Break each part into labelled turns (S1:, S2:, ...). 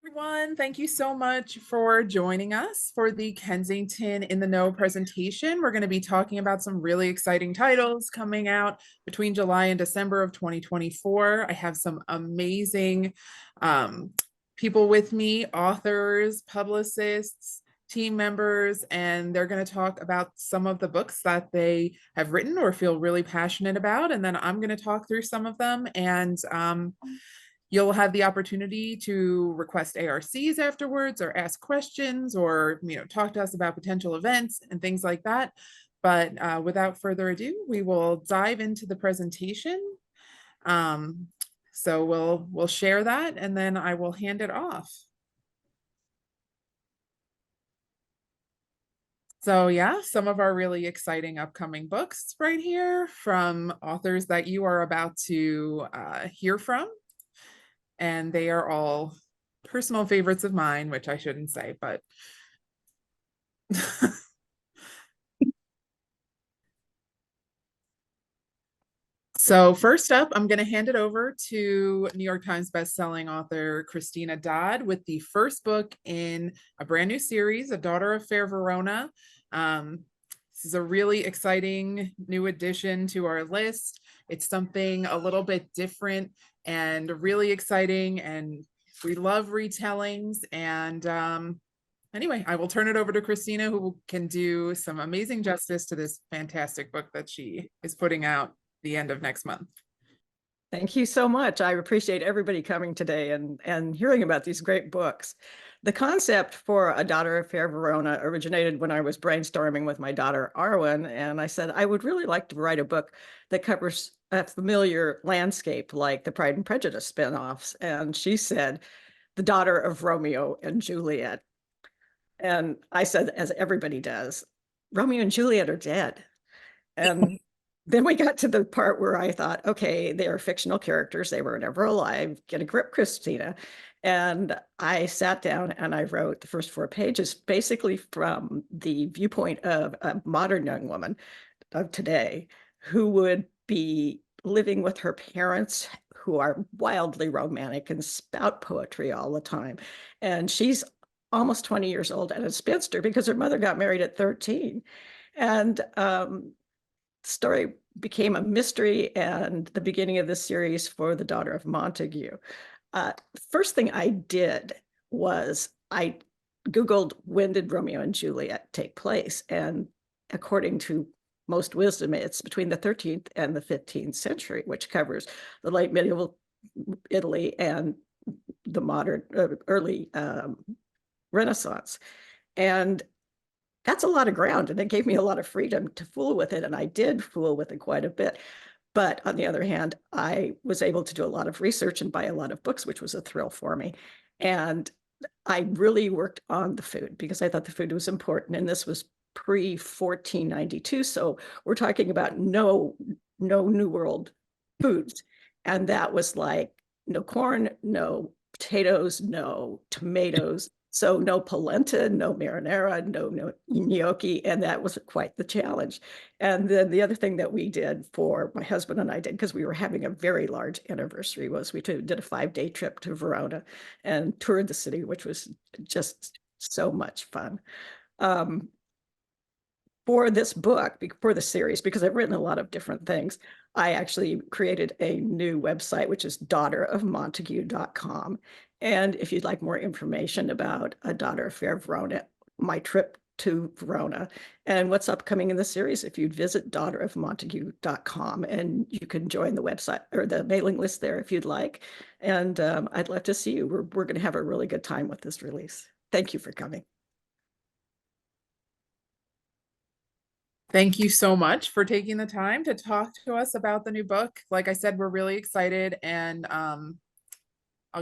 S1: Everyone, thank you so much for joining us for the Kensington in the Know presentation. We're going to be talking about some really exciting titles coming out between July and December of 2024. I have some amazing people with me, authors, publicists, team members, and they're going to talk about some of the books that they have written or feel really passionate about. And then I'm going to talk through some of them, and you'll have the opportunity to request ARCs afterwards or ask questions or talk to us about potential events and things like that. But without further ado, we will dive into the presentation. So we'll share that and then I will hand it off. So yeah, some of our really exciting upcoming books right here from authors that you are about to hear from. And they are all personal favorites of mine, which I shouldn't say, but so first up, I'm going to hand it over to New York Times bestselling author Christina Dodd with the first book in a brand new series, A Daughter of Fair Verona. This is a really exciting new addition to our list. It's something a little bit different and really exciting, and we love retellings. And anyway, I will turn it over to Christina, who can do some amazing justice to this fantastic book that she is putting out the end of next month.
S2: Thank you so much. I appreciate everybody coming today and hearing about these great books. The concept for A Daughter of Fair Verona originated when I was brainstorming with my daughter, Arwen, and I said, I would really like to write a book that covers a familiar landscape like the Pride and Prejudice spinoffs. And she said, The Daughter of Romeo and Juliet. And I said, as everybody does, Romeo and Juliet are dead. And then we got to the part where I thought, okay, they are fictional characters. They were never alive. Get a grip, Christina. And I sat down and I wrote the first 4 pages, basically from the viewpoint of a modern young woman of today who would be living with her parents, who are wildly romantic and spout poetry all the time. And she's almost 20 years old and a spinster because her mother got married at 13. And story became a mystery and the beginning of the series for The Daughter of Montague. First thing I did was I Googled when did Romeo and Juliet take place? And according to most wisdom, it's between the 13th and the 15th century, which covers the late medieval Italy and the modern early Renaissance. And that's a lot of ground, and it gave me a lot of freedom to fool with it, and I did fool with it quite a bit. But on the other hand, I was able to do a lot of research and buy a lot of books, which was a thrill for me. And I really worked on the food because I thought the food was important, and this was pre-1492, so we're talking about no New World foods. And that was like no corn, no potatoes, no tomatoes, so no polenta, no marinara, no gnocchi, and that was quite the challenge. And then the other thing that we did for my husband and I did, because we were having a very large anniversary, was we did a 5-day trip to Verona and toured the city, which was just so much fun. For this book, for the series, because I've written a lot of different things, I actually created a new website, which is daughterofmontague.com. And if you'd like more information about A Daughter of Fair Verona, my trip to Verona, and what's upcoming in the series, if you'd visit daughterofmontague.com, and you can join the website or the mailing list there if you'd like. And I'd love to see you. We're going to have a really good time with this release. Thank you for coming.
S1: Thank you so much for taking the time to talk to us about the new book. Like I said, we're really excited, and I'll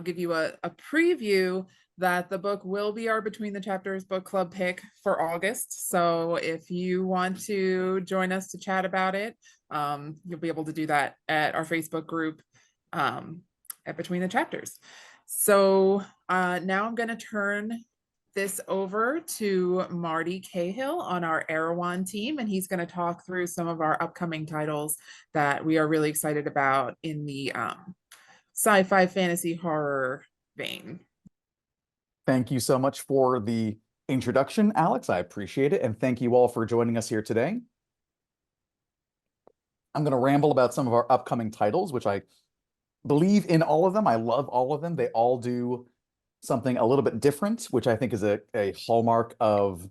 S1: give you a preview that the book will be our Between the Chapters book club pick for August. So if you want to join us to chat about it, you'll be able to do that at our Facebook group at Between the Chapters. So now I'm going to turn this over to Marty Cahill on our Erewhon team, and he's going to talk through some of our upcoming titles that we are really excited about in the sci-fi fantasy horror vein.
S3: Thank you so much for the introduction, Alex. I appreciate it. And thank you all for joining us here today. I'm going to ramble about some of our upcoming titles, which I believe in all of them. I love all of them. They all do something a little bit different, which I think is a hallmark of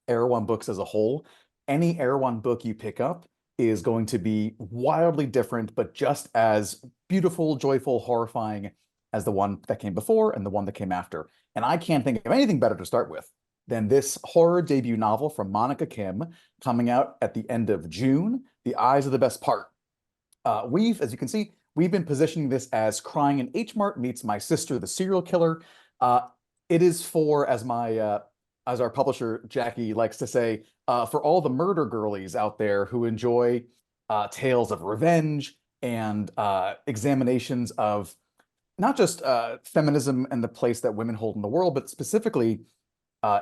S3: Erewhon books as a whole. Any Erewhon book you pick up is going to be wildly different, but just as beautiful, joyful, horrifying as the one that came before and the one that came after. And I can't think of anything better to start with than this horror debut novel from Monica Kim, coming out at the end of June, The Eyes Are the Best Part. As you can see, we've been positioning this as Crying in H Mart meets My Sister, the Serial Killer. It is for, as our publisher Jackie likes to say, for all the murder girlies out there who enjoy tales of revenge and examinations of not just feminism and the place that women hold in the world, but specifically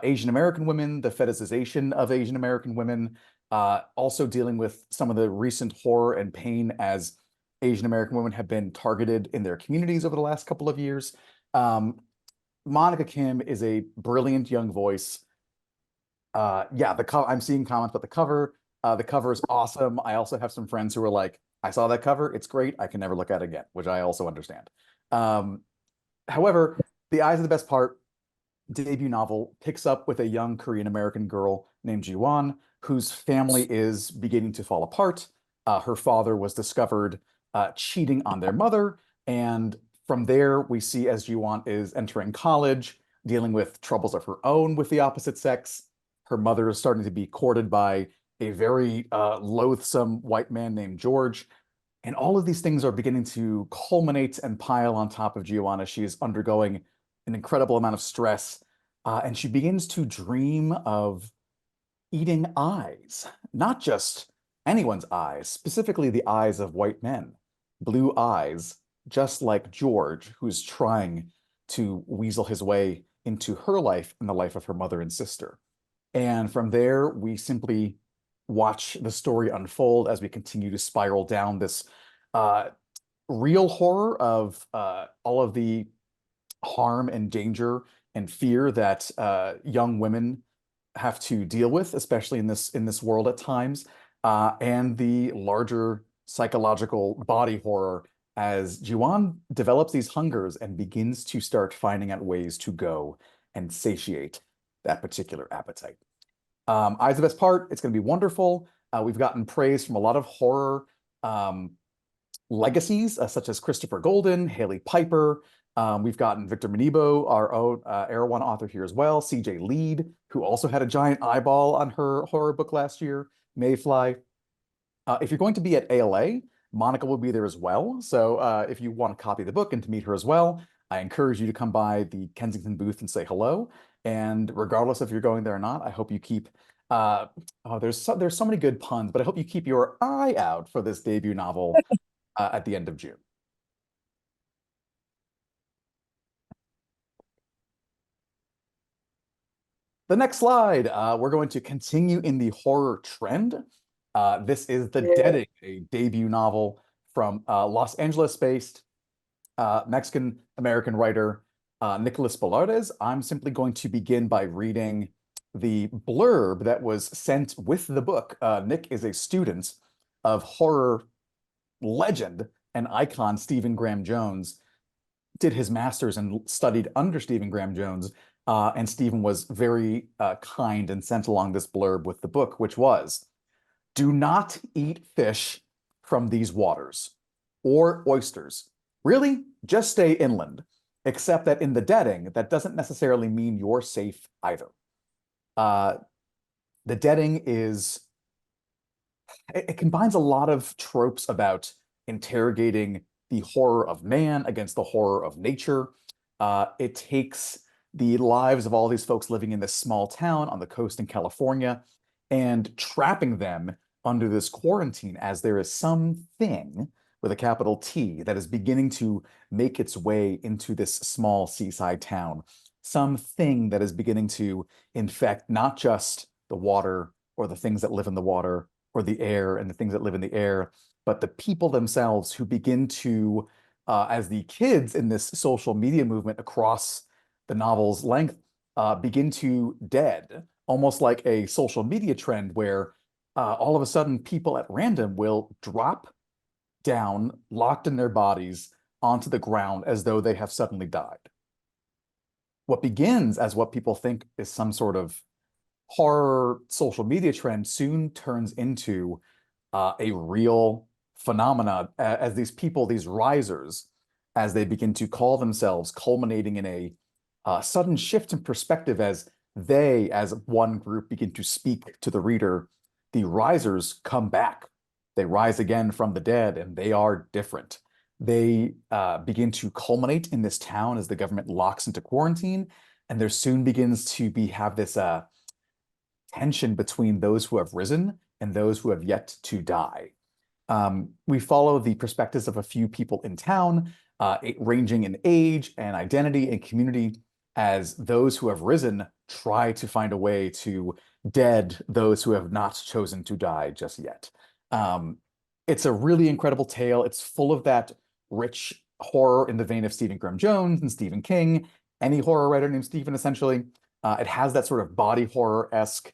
S3: Asian American women, the fetishization of Asian American women, also dealing with some of the recent horror and pain as Asian American women have been targeted in their communities over the last couple of years. Monica Kim is a brilliant young voice. I'm seeing comments about the cover. The cover is awesome. I also have some friends who are like, I saw that cover. It's great. I can never look at it again, which I also understand. However, The Eyes Are the Best Part debut novel picks up with a young Korean American girl named Ji-won, whose family is beginning to fall apart. Her father was discovered cheating on their mother, and from there we see as Ji-won is entering college, dealing with troubles of her own with the opposite sex. Her mother is starting to be courted by a very loathsome white man named George. And all of these things are beginning to culminate and pile on top of Ji-won as she is undergoing an incredible amount of stress. And she begins to dream of eating eyes, not just anyone's eyes, specifically the eyes of white men, blue eyes, just like George, who's trying to weasel his way into her life and the life of her mother and sister. And from there, we simply watch the story unfold as we continue to spiral down this real horror of all of the harm and danger and fear that young women have to deal with, especially in this world at times, and the larger psychological body horror as Ji-won develops these hungers and begins to start finding out ways to go and satiate that particular appetite. Eyes the Best Part, it's going to be wonderful. We've gotten praise from a lot of horror legacies, such as Christopher Golden, Haley Piper. We've gotten Victor Manibo, our own Erewhon author here as well, CJ Lead, who also had a giant eyeball on her horror book last year, Mayfly. If you're going to be at ALA, Monica will be there as well. So if you want to copy the book and to meet her as well, I encourage you to come by the Kensington booth and say hello. And regardless if you're going there or not, I hope you keep, there's so many good puns, but I hope you keep your eye out for this debut novel at the end of June. The next slide, we're going to continue in the horror trend. This is The Deading, a debut novel from Los Angeles-based Mexican-American writer Nicholas Velardes. I'm simply going to begin by reading the blurb that was sent with the book. Nick is a student of horror legend and icon Stephen Graham Jones, did his master's and studied under Stephen Graham Jones. And Stephen was very kind and sent along this blurb with the book, which was, "Do not eat fish from these waters or oysters. Really, just stay inland. Except that in the Deading, that doesn't necessarily mean you're safe either." The Deading it combines a lot of tropes about interrogating the horror of man against the horror of nature. It takes the lives of all these folks living in this small town on the coast in California and trapping them under this quarantine as there is something with a capital T that is beginning to make its way into this small seaside town. Something that is beginning to infect not just the water or the things that live in the water or the air and the things that live in the air, but the people themselves who begin to, as the kids in this social media movement across the novel's length, begin to dead, almost like a social media trend where all of a sudden people at random will drop down, locked in their bodies, onto the ground as though they have suddenly died. What begins as what people think is some sort of horror social media trend soon turns into a real phenomena as these people, these risers, as they begin to call themselves, culminating in a sudden shift in perspective as they, as one group, begin to speak to the reader. The risers come back. They rise again from the dead, and they are different. They begin to culminate in this town as the government locks into quarantine, and there soon begins to have this tension between those who have risen and those who have yet to die. We follow the perspectives of a few people in town, ranging in age and identity and community, as those who have risen try to find a way to dead those who have not chosen to die just yet. It's a really incredible tale. It's full of that rich horror in the vein of Stephen Graham Jones and Stephen King, any horror writer named Stephen, essentially. It has that sort of body horror-esque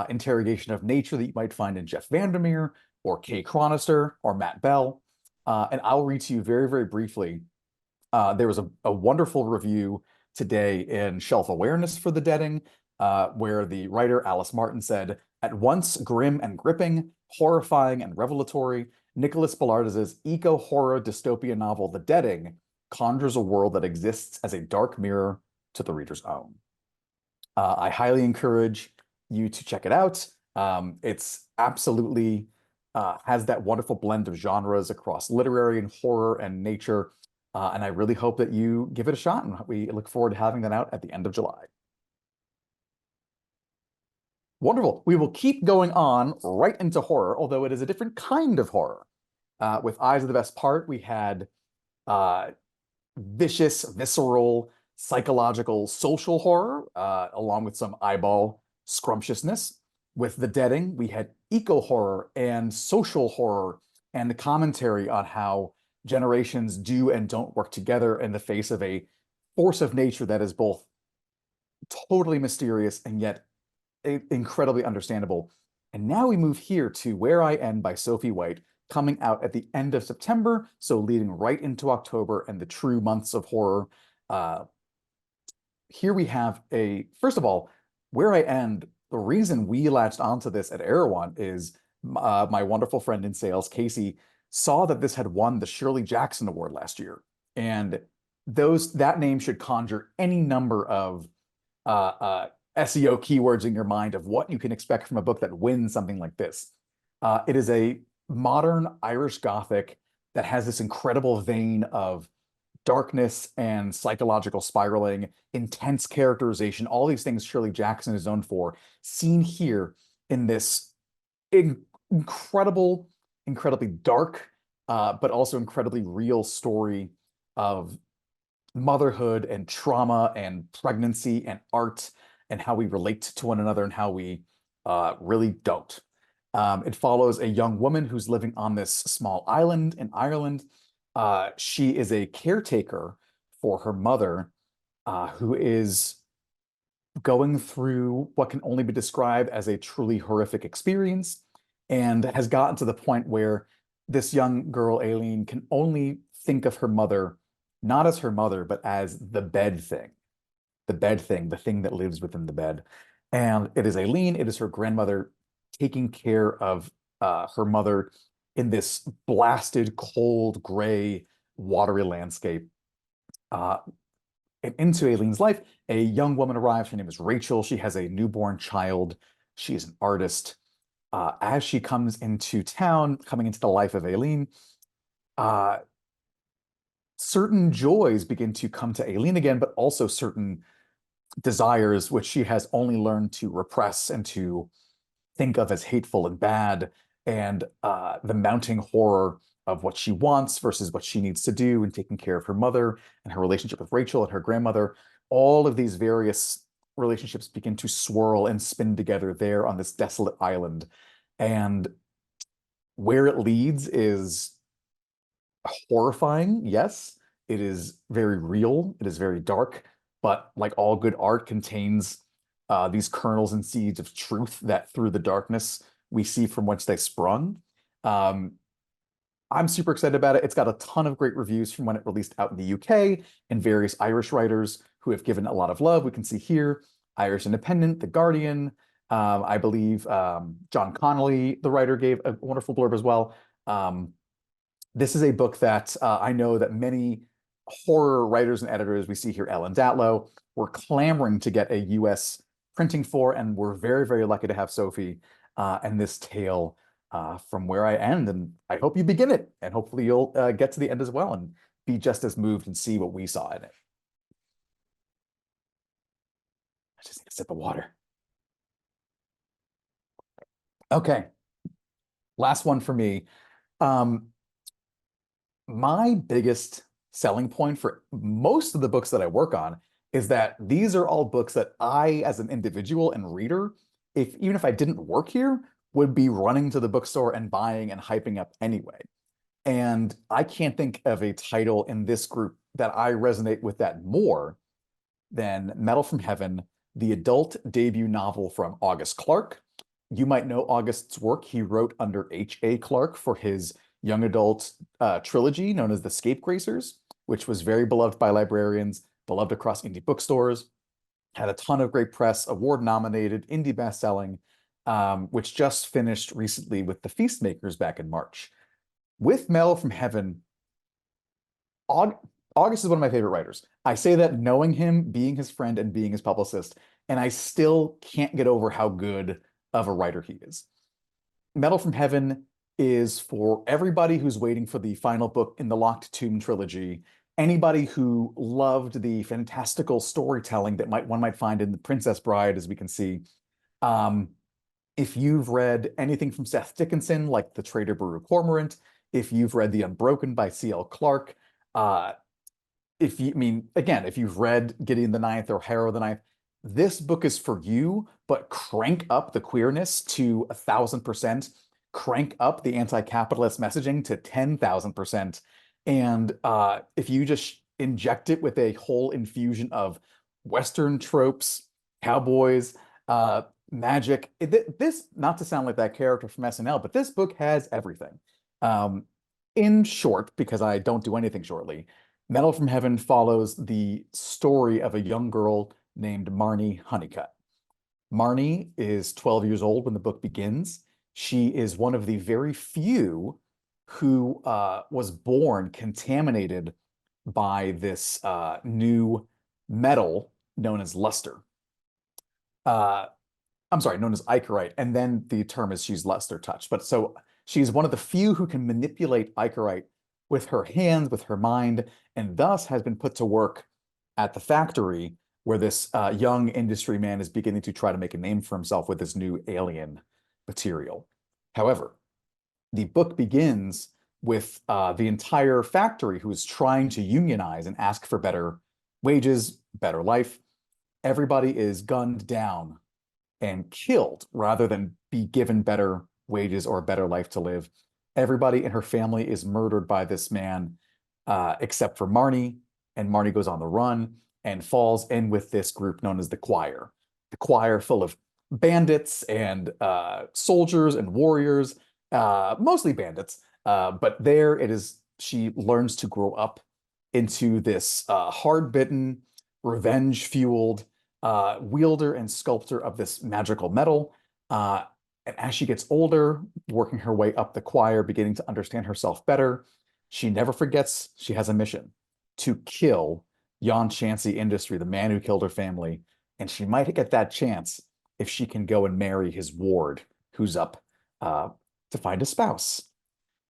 S3: interrogation of nature that you might find in Jeff Vandermeer or Kay Chronister or Matt Bell. And I'll read to you very, very briefly. There was a wonderful review today in Shelf Awareness for The Deading, where the writer Alice Martin said, "At once grim and gripping, horrifying and revelatory, Nicholas Ballard's eco-horror dystopia novel The Deading conjures a world that exists as a dark mirror to the reader's own." I highly encourage you to check it out. It's absolutely has that wonderful blend of genres across literary and horror and nature. And I really hope that you give it a shot, and we look forward to having that out at the end of July. Wonderful. We will keep going on right into horror, although it is a different kind of horror. With Eyes of the Best Part, we had vicious, visceral, psychological, social horror, along with some eyeball scrumptiousness. With The Deading, we had eco-horror and social horror and the commentary on how generations do and don't work together in the face of a force of nature that is both totally mysterious and yet incredibly understandable. And now we move here to Where I End by Sophie White, coming out at the end of September, so leading right into October and the true months of horror. Here we have first of all, Where I End, the reason we latched onto this at Erewhon is my wonderful friend in sales, Casey, saw that this had won the Shirley Jackson Award last year. And that name should conjure any number of SEO keywords in your mind of what you can expect from a book that wins something like this. It is a modern Irish Gothic that has this incredible vein of darkness and psychological spiraling, intense characterization, all these things Shirley Jackson is known for, seen here in this incredibly dark, but also incredibly real story of motherhood and trauma and pregnancy and art and how we relate to one another and how we really don't. It follows a young woman who's living on this small island in Ireland. She is a caretaker for her mother, who is going through what can only be described as a truly horrific experience, and has gotten to the point where this young girl, Aileen, can only think of her mother not as her mother, but as the bed thing, the thing that lives within the bed. And it is Aileen, it is her grandmother taking care of her mother in this blasted, cold, gray, watery landscape. And into Aileen's life, a young woman arrives. Her name is Rachel. She has a newborn child. She's an artist. As she comes into town, coming into the life of Aileen, certain joys begin to come to Aileen again, but also certain desires which she has only learned to repress and to think of as hateful and bad, and the mounting horror of what she wants versus what she needs to do, and taking care of her mother and her relationship with Rachel and her grandmother. All of these various relationships begin to swirl and spin together there on this desolate island. And where it leads is horrifying, yes. It is very real. It is very dark. but like all good art contains these kernels and seeds of truth that through the darkness we see from whence they sprung. Um, I'm super excited about it. It's got a ton of great reviews from when it released out in the UK and various Irish writers who have given it a lot of love. We can see here Irish Independent, The Guardian. I believe John Connolly, the writer, gave a wonderful blurb as well. This is a book that I know that many horror writers and editors, we see here Ellen Datlow, were clamoring to get a US printing for, and we're very, very lucky to have Sophie and this tale from where I end. And I hope you begin it, and hopefully you'll get to the end as well and be just as moved and see what we saw in it. I just need a sip of water. Okay, last one for me. My biggest selling point for most of the books that I work on is that these are all books that I, as an individual and reader, even if I didn't work here, would be running to the bookstore and buying and hyping up anyway. And I can't think of a title in this group that I resonate with that more than Metal from Heaven, the adult debut novel from August Clark. You might know August's work. He wrote under H.A. Clark for his young adult trilogy known as The Scapegracers, which was very beloved by librarians, beloved across indie bookstores, had a ton of great press, award-nominated, indie best-selling, which just finished recently with The Feastmakers back in March. With Metal from Heaven, August is one of my favorite writers. I say that knowing him, being his friend, and being his publicist, and I still can't get over how good of a writer he is. Metal from Heaven is for everybody who's waiting for the final book in the Locked Tomb trilogy, anybody who loved the fantastical storytelling that one might find in The Princess Bride, as we can see. If you've read anything from Seth Dickinson, like The Trader Baru Cormorant, if you've read The Unbroken by C.L. Clarke, if you've read Gideon the Ninth or Harrow the Ninth, this book is for you, but crank up the queerness to 1,000%, crank up the anti-capitalist messaging to 10,000%. And if you just inject it with a whole infusion of Western tropes, cowboys, magic, this, not to sound like that character from SNL, but this book has everything. In short, because I don't do anything shortly, Metal from Heaven follows the story of a young girl named Marnie Honeycutt. Marnie is 12 years old when the book begins. She is one of the very few who was born contaminated by this new metal known as luster. I'm sorry, known as Ichorite, and then the term is she's luster touch. But so she's one of the few who can manipulate Ichorite with her hands, with her mind, and thus has been put to work at the factory where this young industry man is beginning to try to make a name for himself with this new alien material. However, the book begins with the entire factory who is trying to unionize and ask for better wages, better life. Everybody is gunned down and killed rather than be given better wages or a better life to live. Everybody in her family is murdered by this man, except for Marnie, and Marnie goes on the run and falls in with this group known as the Choir. The Choir full of bandits and soldiers and warriors, mostly bandits, but there it is, she learns to grow up into this hard-bitten, revenge-fueled wielder and sculptor of this magical metal. And as she gets older, working her way up the Choir, beginning to understand herself better, she never forgets she has a mission to kill Yon Chansey Industry, the man who killed her family. And she might get that chance if she can go and marry his ward, who's up to find a spouse.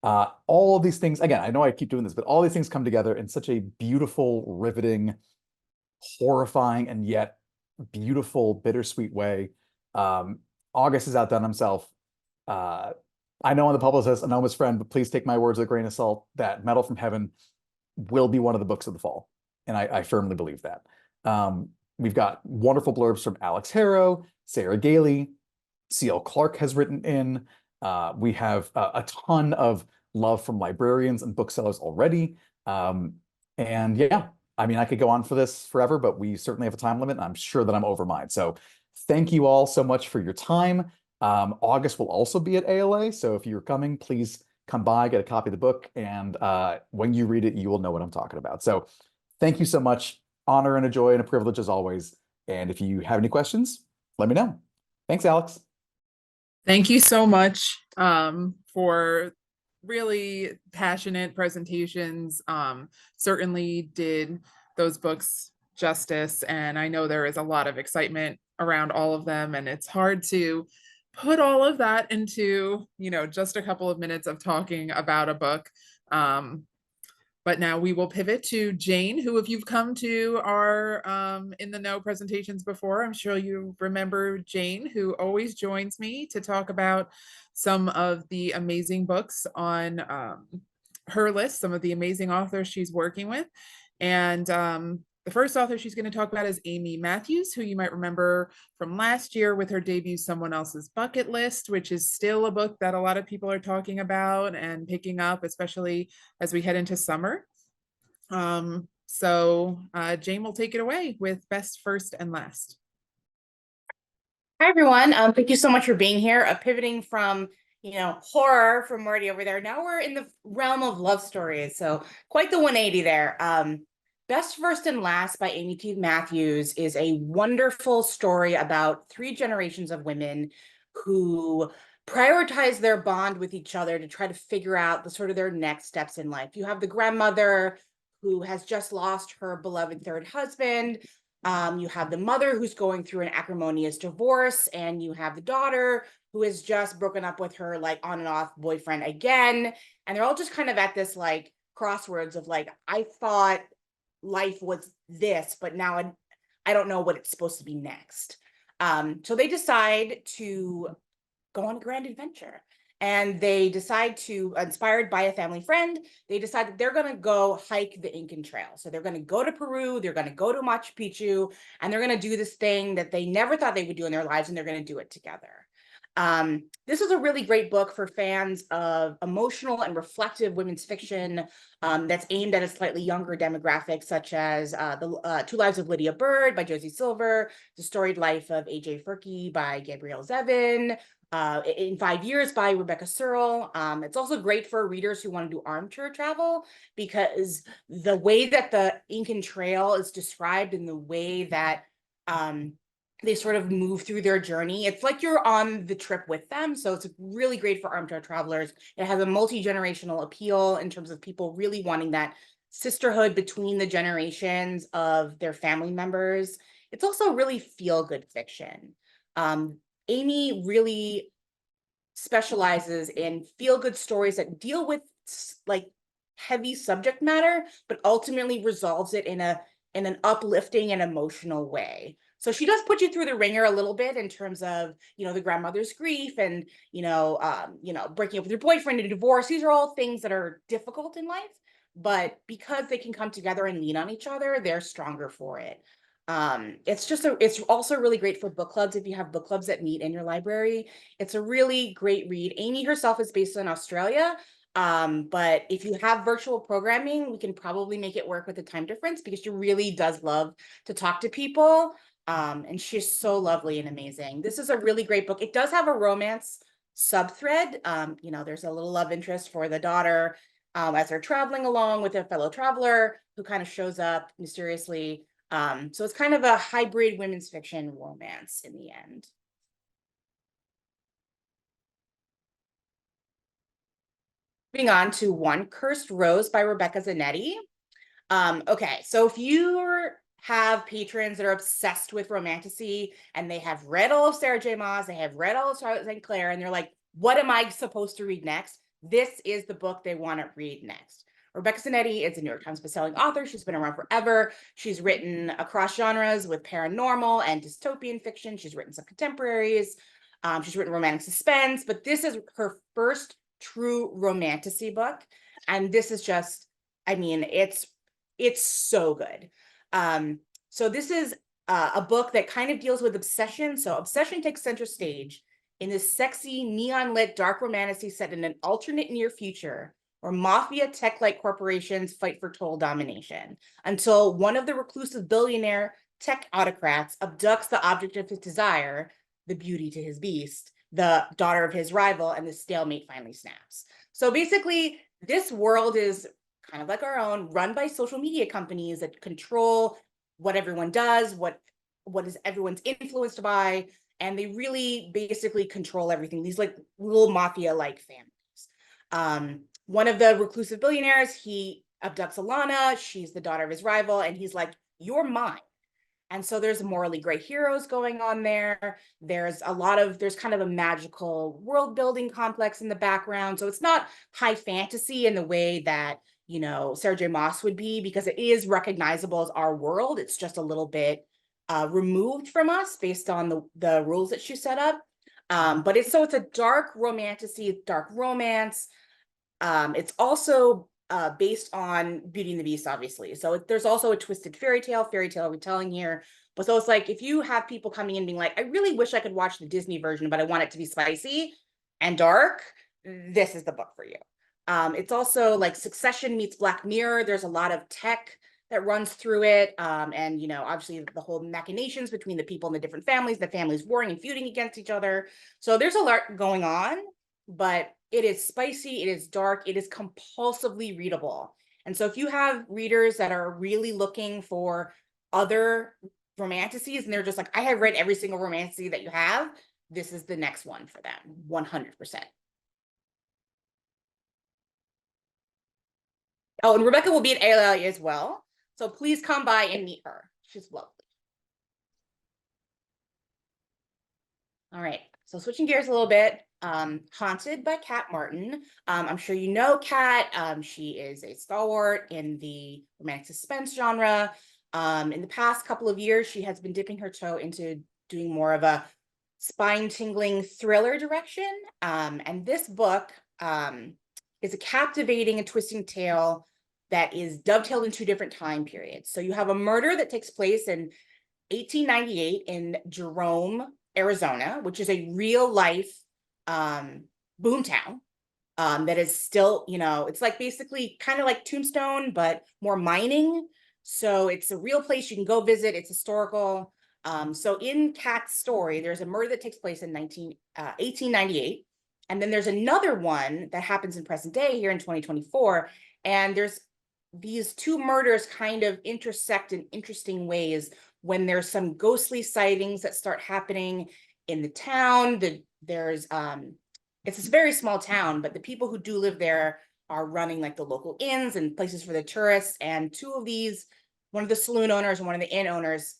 S3: All of these things, again, I know I keep doing this, but all these things come together in such a beautiful, riveting, horrifying, and yet beautiful, bittersweet way. August has outdone himself. I know I'm the publicist, I know I'm his friend, but please take my words with a grain of salt that Metal from Heaven will be one of the books of the fall. And I firmly believe that. We've got wonderful blurbs from Alex Harrow, Sarah Gailey, C.L. Clarke has written in. We have a ton of love from librarians and booksellers already. And yeah, I mean, I could go on for this forever, but we certainly have a time limit, and I'm sure that I'm over mine. So thank you all so much for your time. August will also be at ALA, so if you're coming, please come by, get a copy of the book, and when you read it, you will know what I'm talking about. So thank you so much. Honor and a joy and a privilege as always. And if you have any questions, let me know. Thanks, Alex.
S1: Thank you so much for really passionate presentations. Certainly did those books justice, and I know there is a lot of excitement around all of them, and it's hard to put all of that into, just a couple of minutes of talking about a book. But now we will pivot to Jane, who, if you've come to our In the Know presentations before, I'm sure you remember Jane, who always joins me to talk about some of the amazing books on her list, some of the amazing authors she's working with. And the first author she's going to talk about is Amy Matthews, who you might remember from last year with her debut, Someone Else's Bucket List, which is still a book that a lot of people are talking about and picking up, especially as we head into summer. So Jane will take it away with Best, First, and Last.
S4: Hi, everyone. Thank you so much for being here. Pivoting from, horror from Marty over there. Now we're in the realm of love stories. So quite the 180 there. Best, First, and Last by Amy T. Matthews is a wonderful story about 3 generations of women who prioritize their bond with each other to try to figure out their next steps in life. You have the grandmother who has just lost her beloved 3rd husband. You have the mother who's going through an acrimonious divorce, and you have the daughter who has just broken up with her on and off boyfriend again. And they're all just kind of at this crossroads of I thought life was this, but now I don't know what it's supposed to be next. So they decide to go on a grand adventure, and they decide to, inspired by a family friend, they decide that they're going to go hike the Incan Trail. So they're going to go to Peru, they're going to go to Machu Picchu, and they're going to do this thing that they never thought they would do in their lives, and they're going to do it together. This is a really great book for fans of emotional and reflective women's fiction that's aimed at a slightly younger demographic, such as the 2 Lives of Lydia Bird by Josie Silver, The Storied Life of A.J. Furke by Gabrielle Zevin, In 5 Years by Rebecca Searle. It's also great for readers who want to do armchair travel, because the way that the Incan Trail is described and the way that they sort of move through their journey, it's like you're on the trip with them. So it's really great for armchair travelers. It has a multi-generational appeal in terms of people really wanting that sisterhood between the generations of their family members. It's also really feel-good fiction. Amy really specializes in feel-good stories that deal with heavy subject matter, but ultimately resolves it in an uplifting and emotional way. So she does put you through the ringer a little bit in terms of, the grandmother's grief and, breaking up with your boyfriend and divorce. These are all things that are difficult in life, but because they can come together and lean on each other, they're stronger for it. It's also really great for book clubs. If you have book clubs that meet in your library, it's a really great read. Amy herself is based in Australia. But if you have virtual programming, we can probably make it work with the time difference, because she really does love to talk to people. And she's so lovely and amazing. This is a really great book. It does have a romance sub-thread. There's a little love interest for the daughter as they're traveling along with a fellow traveler who kind of shows up mysteriously. So it's kind of a hybrid women's fiction romance in the end. Moving on to One Cursed Rose by Rebecca Zanetti. Okay, so if you have patrons that are obsessed with romantasy and they have read all of Sarah J. Maas, they have read all of Charlotte St. Clair, and they're like, what am I supposed to read next? This is the book they want to read next. Rebecca Zanetti is a New York Times bestselling author. She's been around forever. She's written across genres with paranormal and dystopian fiction. She's written some contemporaries. She's written romantic suspense, but this is her first true romantasy book. And this is just, it's so good. So this is a book that kind of deals with obsession. So obsession takes center stage in this sexy, neon-lit, dark romantasy set in an alternate near future where mafia tech-like corporations fight for total domination until one of the reclusive billionaire tech autocrats abducts the object of his desire, the beauty to his beast, the daughter of his rival, and the stalemate finally snaps. So basically, this world is kind of like our own, run by social media companies that control what everyone does, what is everyone's influenced by, and they really basically control everything. These like little mafia-like families. One of the reclusive billionaires, he abducts Alana. She's the daughter of his rival, and he's like, "You're mine." And so there's morally gray heroes going on there. There's kind of a magical world building complex in the background. So it's not high fantasy in the way that, Sarah J. Maas would be, because it is recognizable as our world. It's just a little bit removed from us based on the rules that she set up. But it's a dark romantasy, dark romance. It's also based on Beauty and the Beast, obviously. So there's also a twisted fairy tale retelling here. But so it's like, if you have people coming in being like, I really wish I could watch the Disney version, but I want it to be spicy and dark, this is the book for you. It's also like Succession meets Black Mirror. There's a lot of tech that runs through it. And, obviously the whole machinations between the people in the different families, the families warring and feuding against each other. So there's a lot going on, but it is spicy, it is dark, it is compulsively readable. And so if you have readers that are really looking for other romantasies and they're just like, I have read every single romantasy that you have, this is the next one for them, 100%. Oh, and Rebecca will be at ALA as well. So please come by and meet her. She's lovely. All right, so switching gears a little bit. Haunted by Kat Martin. I'm sure you know Kat. She is a stalwart in the romantic suspense genre. In the past couple of years, she has been dipping her toe into doing more of a spine-tingling thriller direction. And this book is a captivating and twisting tale that is dovetailed in two different time periods. So you have a murder that takes place in 1898 in Jerome, Arizona, which is a real life boomtown that is still, it's like basically kind of like Tombstone, but more mining. So it's a real place you can go visit. It's historical. So in Kat's story, there's a murder that takes place in 1898. And then there's another one that happens in present day here in 2024. And there's these two murders kind of intersect in interesting ways when there's some ghostly sightings that start happening in the town. It's a very small town, but the people who do live there are running like the local inns and places for the tourists. And two of these, one of the saloon owners and one of the inn owners,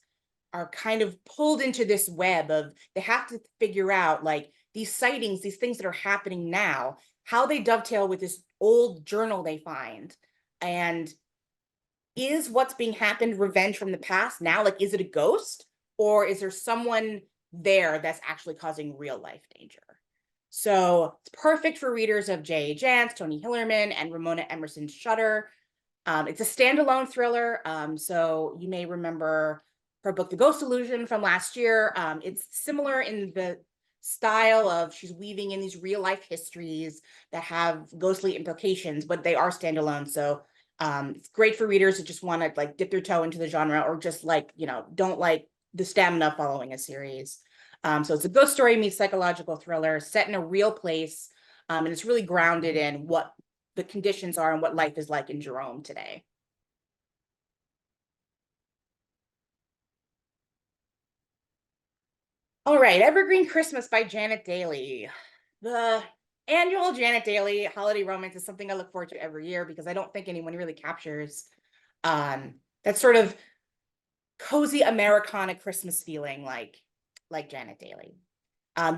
S4: are kind of pulled into this web of, they have to figure out like these sightings, these things that are happening now, how they dovetail with this old journal they find. And is what's being happened revenge from the past now? Like, is it a ghost, or is there someone there that's actually causing real life danger? So it's perfect for readers of J.A. Jance, Tony Hillerman, and Ramona Emerson's Shudder. It's a standalone thriller. So you may remember her book, The Ghost Illusion, from last year. It's similar in the style of, she's weaving in these real life histories that have ghostly implications, but they are standalone. So it's great for readers who just want to like dip their toe into the genre, or just like, don't like the stamina following a series. So it's a ghost story meets psychological thriller set in a real place. And it's really grounded in what the conditions are and what life is like in Jerome today. All right, Evergreen Christmas by Janet Daly. The annual Janet Daly holiday romance is something I look forward to every year, because I don't think anyone really captures that sort of cozy Americana Christmas feeling like Janet Daly.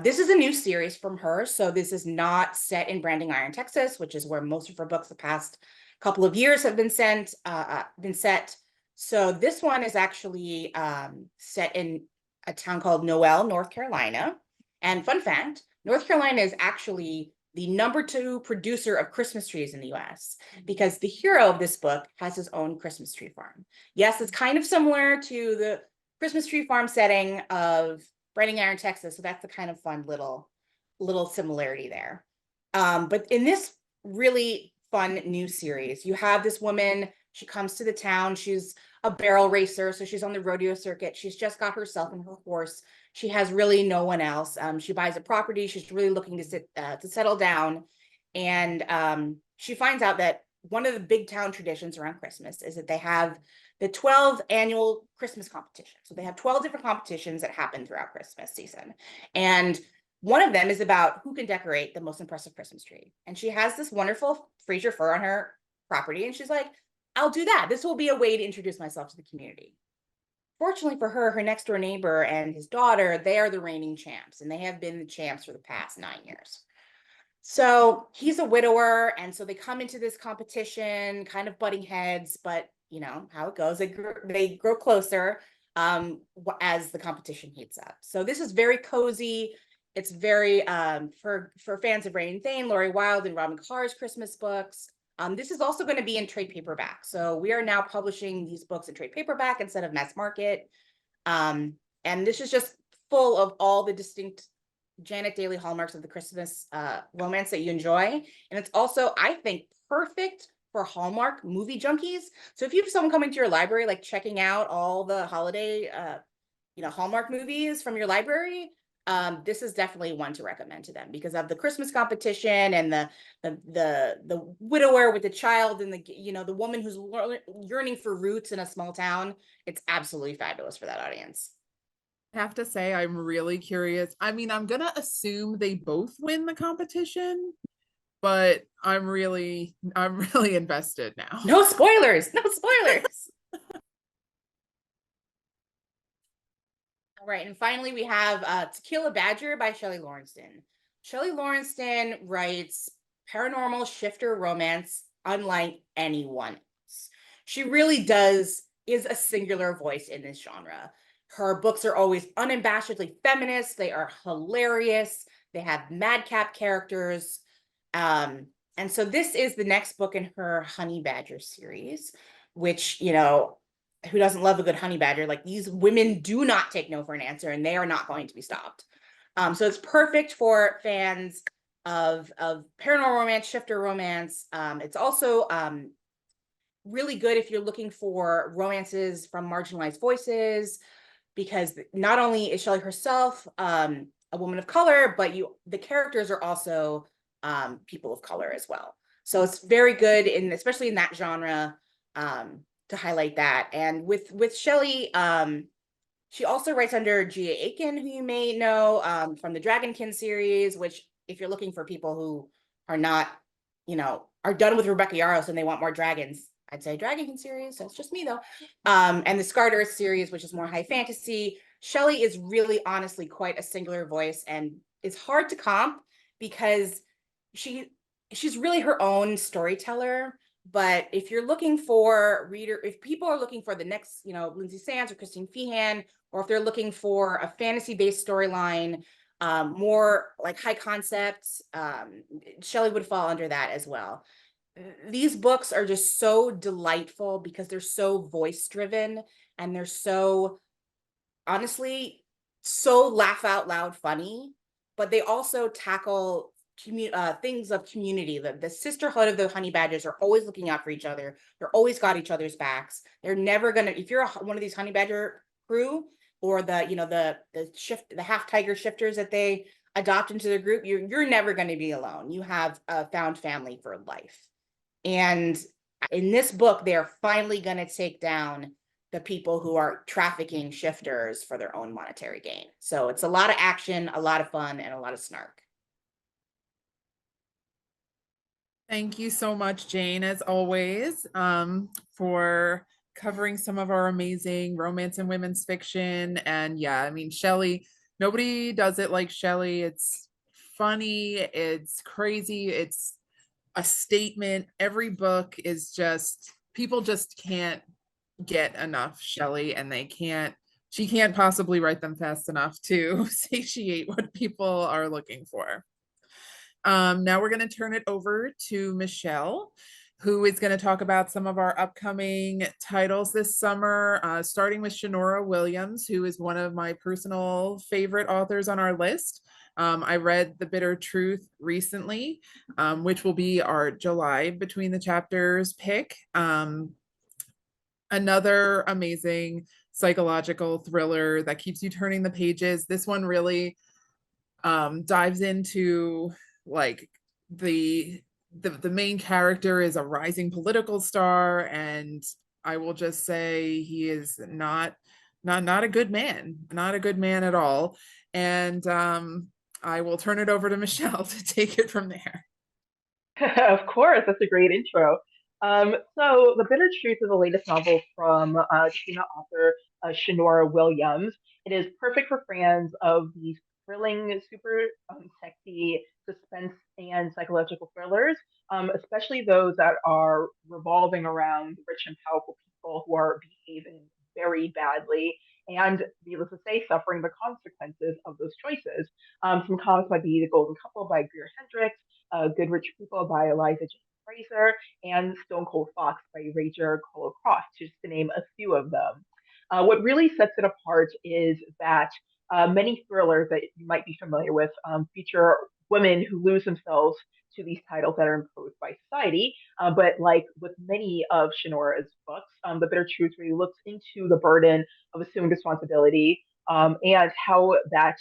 S4: This is a new series from her, so this is not set in Branding Iron, Texas, which is where most of her books the past couple of years have been set. So this one is actually set in a town called Noel, North Carolina. And fun fact, North Carolina is actually the #2 producer of Christmas trees in the US, because the hero of this book has his own Christmas tree farm. Yes, it's kind of similar to the Christmas tree farm setting of Branding Iron, Texas. So that's the kind of fun little similarity there. But in this really fun new series. You have this woman, she comes to the town, she's a barrel racer, so she's on the rodeo circuit. She's just got herself and her horse. She has really no one else. She buys a property. She's really looking to settle down, and she finds out that one of the big town traditions around Christmas is that they have the 12 annual Christmas competition. So they have 12 different competitions that happen throughout Christmas season, and one of them is about who can decorate the most impressive Christmas tree. And she has this wonderful freezer fir on her property, and she's like, I'll do that. This will be a way to introduce myself to the community. Fortunately for her, her next door neighbor and his daughter, they are the reigning champs, and they have been the champs for the past 9 years. So he's a widower, and so they come into this competition, kind of butting heads, but you know how it goes. They grow closer as the competition heats up. So this is very cozy. It's very for fans of Rain Thane, Laurie Wilde, and Robin Carr's Christmas books. This is also going to be in trade paperback. So we are now publishing these books in trade paperback instead of mass market. And this is just full of all the distinct Janet Daily hallmarks of the Christmas romance that you enjoy. And it's also, I think, perfect for Hallmark movie junkies. So if you have someone coming to your library, like checking out all the holiday, Hallmark movies from your library, this is definitely one to recommend to them because of the Christmas competition and the widower with the child and the woman who's yearning for roots in a small town. It's absolutely fabulous for that audience.
S1: I have to say, I'm really curious. I mean, I'm gonna assume they both win the competition, but I'm really invested now.
S4: No spoilers. No spoilers. All right, and finally we have Tequila Badger by Shelley Lawrenston. Shelley Lawrenston writes paranormal shifter romance unlike anyone else. She really is a singular voice in this genre. Her books are always unabashedly feminist. They are hilarious. They have madcap characters. And so this is the next book in her Honey Badger series, which, who doesn't love a good honey badger? Like, these women do not take no for an answer, and they are not going to be stopped. So it's perfect for fans of paranormal romance, shifter romance. It's also really good if you're looking for romances from marginalized voices, because not only is Shelley herself a woman of color, but the characters are also people of color as well. So it's very good, especially in that genre, to highlight that. And with Shelley, she also writes under G.A. Aiken, who you may know from the Dragonkin series, which if you're looking for people who are not, are done with Rebecca Yarros and they want more dragons, I'd say Dragonkin series. That's just me though. And the Scarred Earth series, which is more high fantasy. Shelley is really honestly quite a singular voice, and it's hard to comp because she's really her own storyteller. But if you're looking for if people are looking for the next, Lindsay Sands or Christine Feehan, or if they're looking for a fantasy-based storyline, more like high concepts, Shelley would fall under that as well. These books are just so delightful because they're so voice-driven, and they're so, honestly, so laugh out loud funny, but they also tackle things of community. The sisterhood of the honey badgers are always looking out for each other. They're always got each other's backs. They're never gonna, if you're one of these honey badger crew, or the half tiger shifters that they adopt into their group, you're never going to be alone. You have a found family for life. And in this book, they're finally going to take down the people who are trafficking shifters for their own monetary gain. So it's a lot of action, a lot of fun, and a lot of snark.
S1: Thank you so much, Jane, as always, for covering some of our amazing romance and women's fiction. And yeah, I mean, Shelley, nobody does it like Shelley. It's funny, it's crazy, it's a statement. Every book is just, people just can't get enough Shelley, and she can't possibly write them fast enough to satiate what people are looking for. Now we're going to turn it over to Michelle, who is going to talk about some of our upcoming titles this summer, starting with Shanora Williams, who is one of my personal favorite authors on our list. I read The Bitter Truth recently, which will be our July Between the Chapters pick. Another amazing psychological thriller that keeps you turning the pages. This one really dives into like the main character is a rising political star, and I will just say he is not a good man, not a good man at all. And I will turn it over to Michelle to take it from there.
S5: Of course, that's a great intro. So, The Bitter Truth is the latest novel from Tina author Shanora Williams. It is perfect for fans of these thrilling, super sexy suspense and psychological thrillers, especially those that are revolving around rich and powerful people who are behaving very badly and, needless to say, suffering the consequences of those choices. Some comics might be The Golden Couple by Greer Hendricks, Good Rich People by Eliza Jane Fraser, and Stone Cold Fox by Rager Colo Cross, just to name a few of them. What really sets it apart is that many thrillers that you might be familiar with feature women who lose themselves to these titles that are imposed by society. But like with many of Shanora's books, The Bitter Truth really looks into the burden of assumed responsibility and how that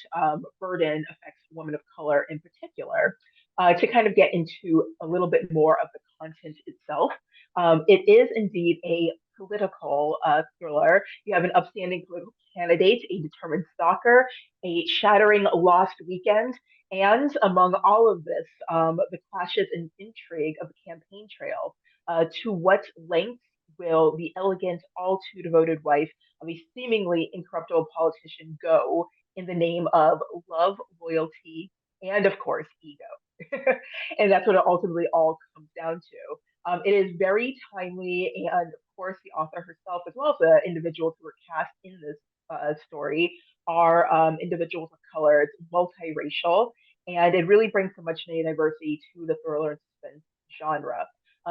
S5: burden affects women of color in particular. To kind of get into a little bit more of the content itself, it is indeed a political thriller. You have an upstanding political candidate, a determined stalker, a shattering lost weekend, and among all of this, the clashes and intrigue of the campaign trail. To what lengths will the elegant, all too devoted wife of a seemingly incorruptible politician go in the name of love, loyalty, and of course, ego? And that's what it ultimately all comes down to. It is very timely, and of course, the author herself, as well as the individuals who are cast in this story, are individuals of color. It's multiracial, and it really brings so much diversity to the thriller and suspense genre.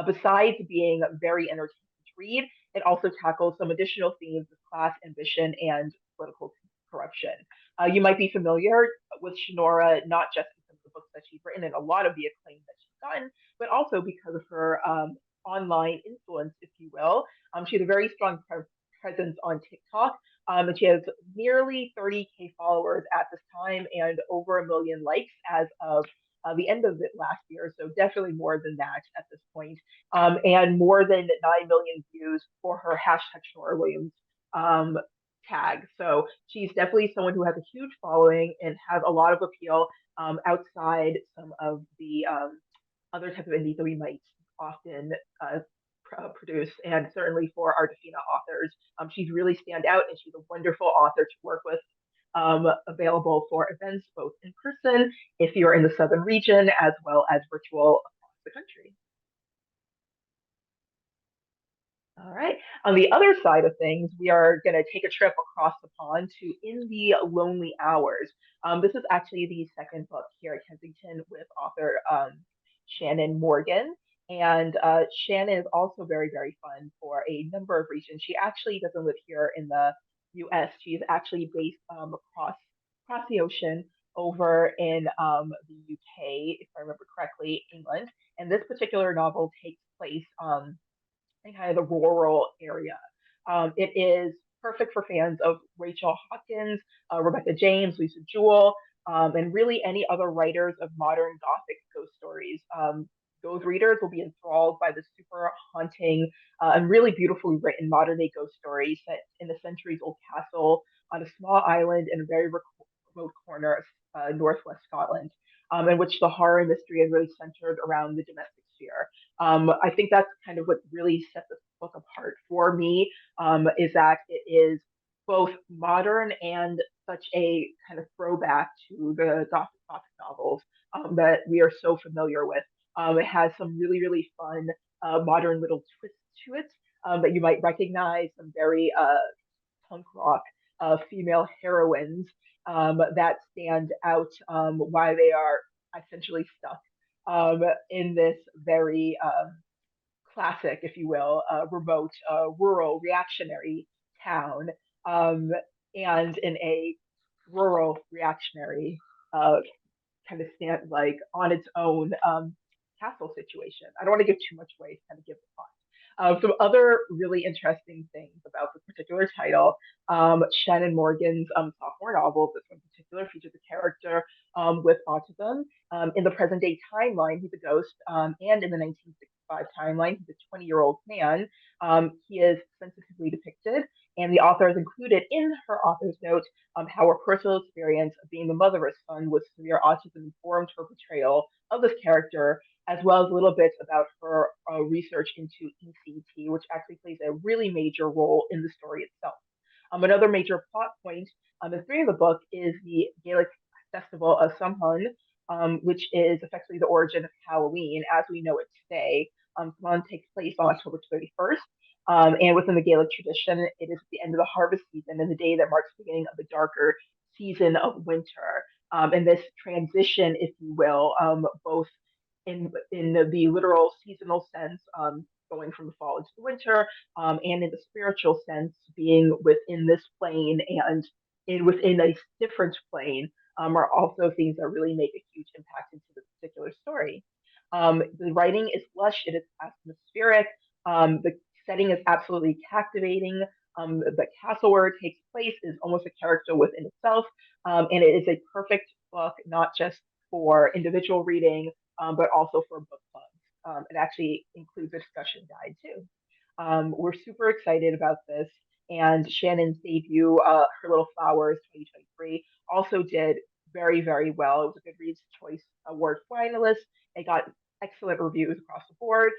S5: Besides being very entertaining to read, it also tackles some additional themes of class, ambition, and political corruption. You might be familiar with Shanora not just because of the books that she's written and a lot of the acclaim that she's gotten, but also because of her online influence, if you will. She has a very strong presence on TikTok, and she has nearly 30K followers at this time and over 1 million likes as of the end of it last year. So definitely more than that at this point, and more than 9 million views for her hashtag Shanora Williams tag. So she's definitely someone who has a huge following and has a lot of appeal outside some of the other types of indies that we might often produce, and certainly for our Defina authors. She's really stand out, and she's a wonderful author to work with. Available for events both in person if you're in the southern region, as well as virtual across the country. All right. On the other side of things, we are going to take a trip across the pond to In the Lonely Hours. This is actually the second book here at Kensington with author Shannon Morgan. And Shannon is also very, very fun for a number of reasons. She actually doesn't live here in the US. She's actually based across the ocean over in the UK, if I remember correctly, England. And this particular novel takes place in kind of the rural area. It is perfect for fans of Rachel Hawkins, Rebecca James, Lisa Jewell, and really any other writers of modern Gothic ghost stories. Those readers will be enthralled by the super haunting and really beautifully written modern day ghost story set in a centuries old castle on a small island in a very remote corner of northwest Scotland, in which the horror and mystery is really centered around the domestic sphere. I think that's kind of what really sets this book apart for me, is that it is both modern and such a kind of throwback to the Gothic novels that we are so familiar with. It has some really, really fun modern little twists to it that you might recognize, some very punk rock female heroines that stand out why they are essentially stuck in this very classic, if you will, remote, rural, reactionary town, um, and in a rural, reactionary kind of stand like on its own castle situation. I don't want to give too much away to kind of give the plot. Some other really interesting things about this particular title. Shannon Morgan's sophomore novel, this one in particular, features a character with autism. In the present day timeline, he's a ghost, and in the 1965 timeline, he's a 20-year-old man. He is sensitively depicted, and the author has included in her author's note how her personal experience of being the mother of a son with severe autism informed her portrayal of this character, as well as a little bit about her research into ECT, which actually plays a really major role in the story itself. Another major plot point in 3 of the book is the Gaelic festival of Samhain, which is effectively the origin of Halloween as we know it today. Samhain takes place on October 31st. And within the Gaelic tradition, it is the end of the harvest season and the day that marks the beginning of the darker season of winter. And this transition, if you will, both in the literal seasonal sense, going from the fall into the winter, and in the spiritual sense, being within this plane and within a different plane, are also things that really make a huge impact into the particular story. The writing is lush, it is atmospheric, the setting is absolutely captivating. The castle where it takes place is almost a character within itself, and it is a perfect book, not just for individual reading, but also for book clubs. It actually includes a discussion guide too. We're super excited about this, and Shannon's debut, Her Little Flowers 2023, also did very, very well. It was a Goodreads Choice Award finalist. It got excellent reviews across the board,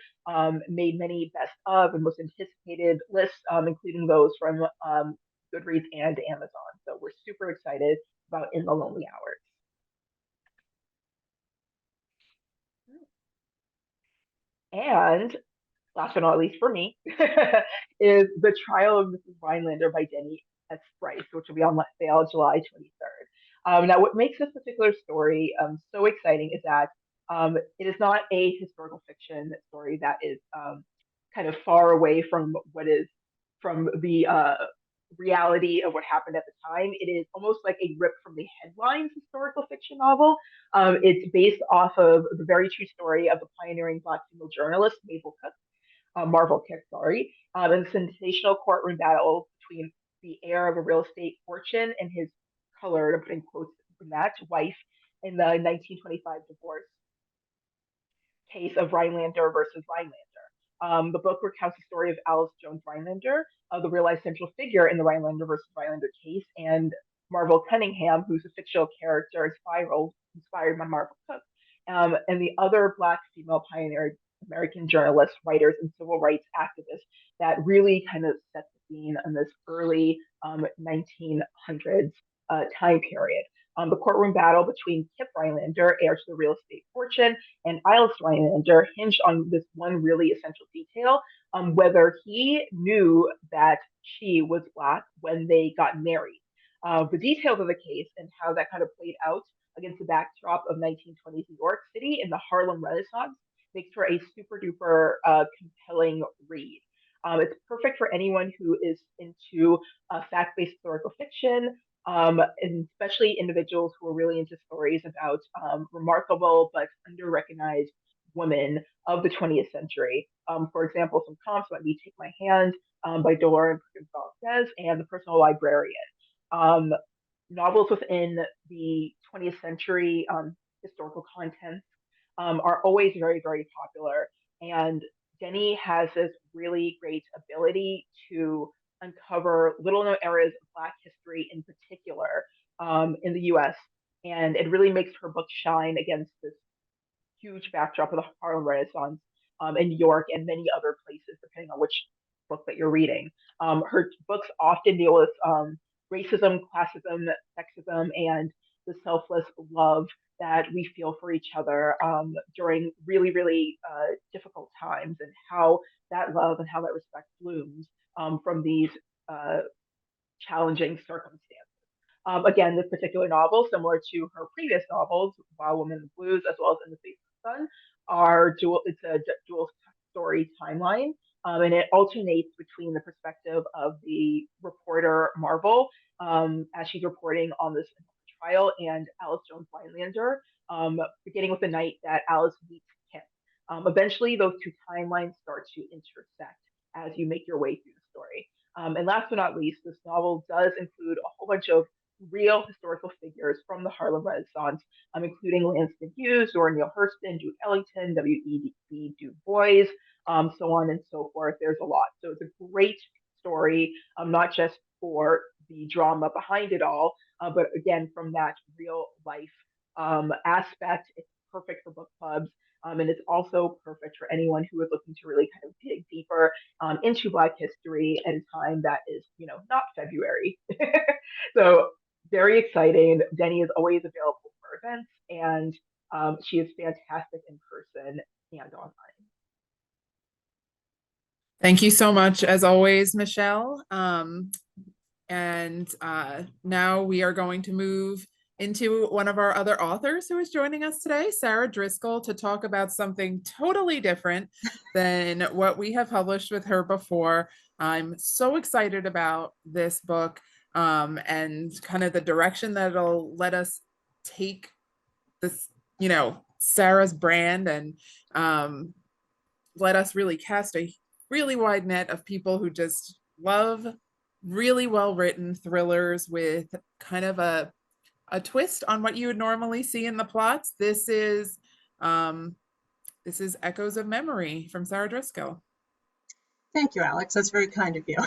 S5: made many best of and most anticipated lists, including those from Goodreads and Amazon. So we're super excited about In the Lonely Hours. And last but not least for me, is The Trial of Mrs. Rhinelander by Denny S. Bryce, which will be on sale July 23rd. Now, what makes this particular story so exciting is that it is not a historical fiction story that is kind of far away from what is from the reality of what happened at the time. It is almost like a rip from the headlines historical fiction novel. It's based off of the very true story of the pioneering Black female journalist Marvel Cook, sorry, and the sensational courtroom battle between the heir of a real estate fortune and his colored, I'm putting quotes from that, wife in the 1925 divorce case of Rhinelander versus Rhinelander. The book recounts the story of Alice Jones Rhinelander, the real-life central figure in the Rhinelander versus Rhinelander case, and Marvel Cunningham, who's a fictional character inspired by Marvel Cook, and the other Black female pioneer American journalists, writers, and civil rights activists that really kind of set the scene in this early 1900s time period. The courtroom battle between Kip Rhinelander, heir to the real estate fortune, and Alice Rhinelander hinged on this one really essential detail, whether he knew that she was Black when they got married. The details of the case and how that kind of played out against the backdrop of 1920s New York City in the Harlem Renaissance makes for a super duper compelling read. It's perfect for anyone who is into fact-based historical fiction, and especially individuals who are really into stories about remarkable but under-recognized women of the 20th century. For example, some comps might be Take My Hand by Dolores Gonzalez and The Personal Librarian. Novels within the 20th century historical content are always very, very popular. And Denny has this really great ability to uncover little known areas of Black history in particular in the US. And it really makes her book shine against this huge backdrop of the Harlem Renaissance in New York and many other places, depending on which book that you're reading. Her books often deal with racism, classism, sexism, and the selfless love that we feel for each other during really, really difficult times, and how that love and how that respect blooms from these challenging circumstances. Again, this particular novel, similar to her previous novels, Wild Woman in the Blues, as well as In the Face of the Sun, are dual story timeline. And it alternates between the perspective of the reporter Marvel, as she's reporting on this trial, and Alice Jones Winelander, beginning with the night that Alice meets Kim. Eventually, those two timelines start to intersect as you make your way through the story. And last but not least, this novel does include a whole bunch of real historical figures from the Harlem Renaissance, including Langston Hughes, Zora Neale Hurston, Duke Ellington, W.E.B. Du Bois, so on and so forth. There's a lot. So it's a great story, not just for the drama behind it all, but again, from that real life aspect. It's perfect for book clubs. And it's also perfect for anyone who is looking to really kind of dig deeper into Black history at a time that is, not February. So very exciting. Denny is always available for events, and she is fantastic in person and online.
S1: Thank you so much, as always, Michelle. And now we are going to move into one of our other authors who is joining us today, Sarah Driscoll, to talk about something totally different than what we have published with her before. I'm so excited about this book and kind of the direction that it'll let us take this, Sarah's brand, and let us really cast a really wide net of people who just love really well-written thrillers with kind of a twist on what you would normally see in the plots. This is Echoes of Memory from Sarah Driscoll.
S6: Thank you, Alex. That's very kind of you.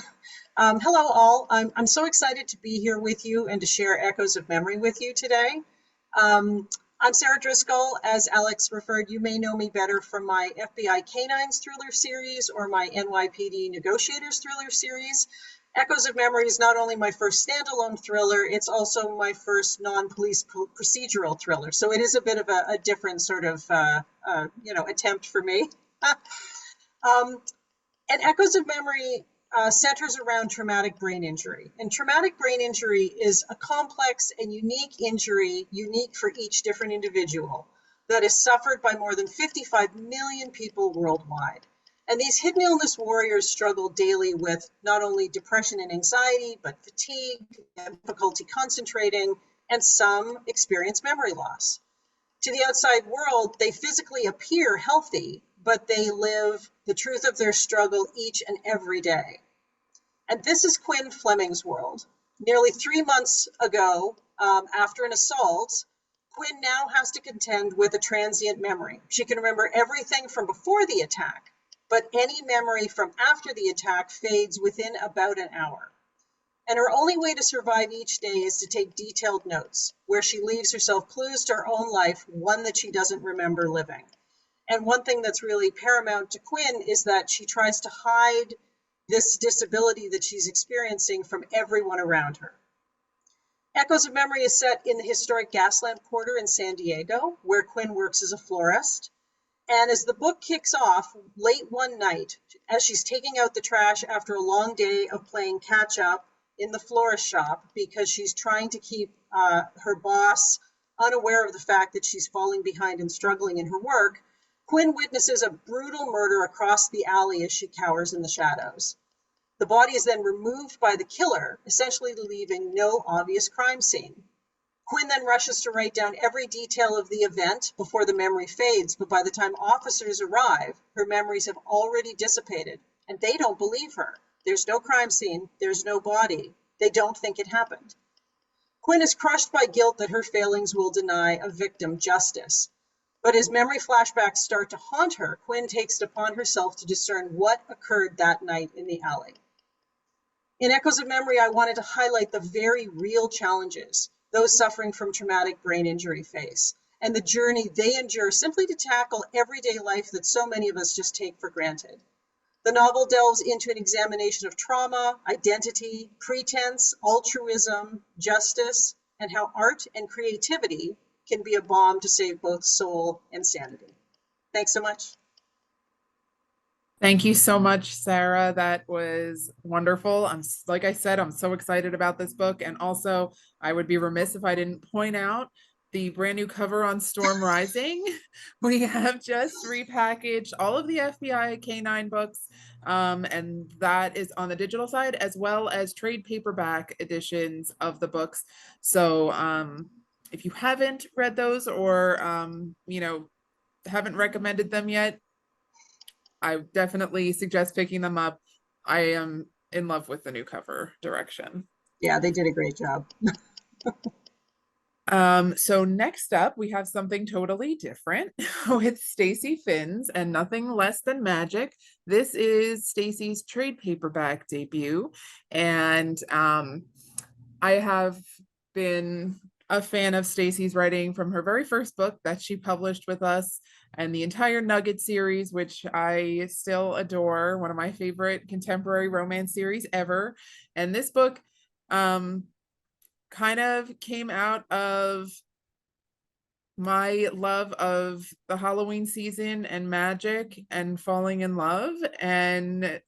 S6: Hello, all. I'm so excited to be here with you and to share Echoes of Memory with you today. I'm Sarah Driscoll. As Alex referred, you may know me better from my FBI Canines thriller series or my NYPD Negotiators thriller series. Echoes of Memory is not only my first standalone thriller, it's also my first non-police procedural thriller. So it is a bit of a different sort of, attempt for me. And Echoes of Memory centers around traumatic brain injury. And traumatic brain injury is a complex and unique injury, unique for each different individual, that is suffered by more than 55 million people worldwide. And these hidden illness warriors struggle daily with not only depression and anxiety, but fatigue, difficulty concentrating, and some experience memory loss. To the outside world, they physically appear healthy, but they live the truth of their struggle each and every day. And this is Quinn Fleming's world. Nearly 3 months ago, after an assault, Quinn now has to contend with a transient memory. She can remember everything from before the attack, but any memory from after the attack fades within about an hour. And her only way to survive each day is to take detailed notes, where she leaves herself clues to her own life, one that she doesn't remember living. And one thing that's really paramount to Quinn is that she tries to hide this disability that she's experiencing from everyone around her. Echoes of Memory is set in the historic Gaslamp Quarter in San Diego, where Quinn works as a florist. And as the book kicks off, late one night, as she's taking out the trash after a long day of playing catch up in the florist shop, because she's trying to keep her boss unaware of the fact that she's falling behind and struggling in her work, Quinn witnesses a brutal murder across the alley as she cowers in the shadows. The body is then removed by the killer, essentially leaving no obvious crime scene. Quinn then rushes to write down every detail of the event before the memory fades, but by the time officers arrive, her memories have already dissipated, and they don't believe her. There's no crime scene, there's no body. They don't think it happened. Quinn is crushed by guilt that her failings will deny a victim justice. But as memory flashbacks start to haunt her, Quinn takes it upon herself to discern what occurred that night in the alley. In Echoes of Memory, I wanted to highlight the very real challenges those suffering from traumatic brain injury face, and the journey they endure simply to tackle everyday life that so many of us just take for granted. The novel delves into an examination of trauma, identity, pretense, altruism, justice, and how art and creativity can be a balm to save both soul and sanity. Thanks so much.
S1: Thank you so much, Sarah. That was wonderful. Like I said, I'm so excited about this book. And also, I would be remiss if I didn't point out the brand new cover on Storm Rising. We have just repackaged all of the FBI K9 books, and that is on the digital side, as well as trade paperback editions of the books. So if you haven't read those, or haven't recommended them yet, I definitely suggest picking them up. I am in love with the new cover direction.
S6: Yeah, they did a great job.
S1: So next up, we have something totally different with Stacy Finn's and Nothing Less Than Magic. This is Stacy's trade paperback debut, and I have been a fan of Stacy's writing from her very first book that she published with us, and the entire Nugget series, which I still adore, one of my favorite contemporary romance series ever. And this book kind of came out of my love of the Halloween season and magic and falling in love. And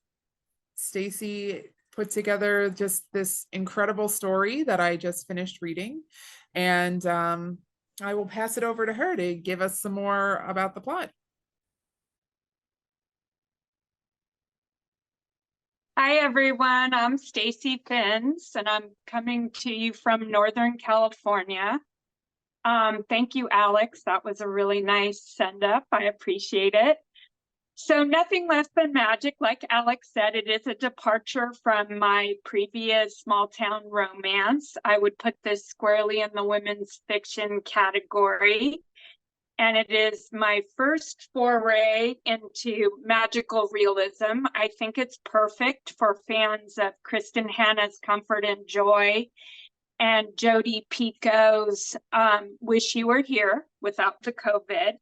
S1: Stacy put together just this incredible story that I just finished reading. And I will pass it over to her to give us some more about the plot.
S7: Hi, everyone. I'm Stacy Finns, and I'm coming to you from Northern California. Thank you, Alex. That was a really nice send-up. I appreciate it. So Nothing Less Than Magic, like Alex said, it is a departure from my previous small town romance. I would put this squarely in the women's fiction category. And it is my first foray into magical realism. I think it's perfect for fans of Kristen Hanna's Comfort and Joy and Jodi Picoult's Wish You Were Here without the COVID.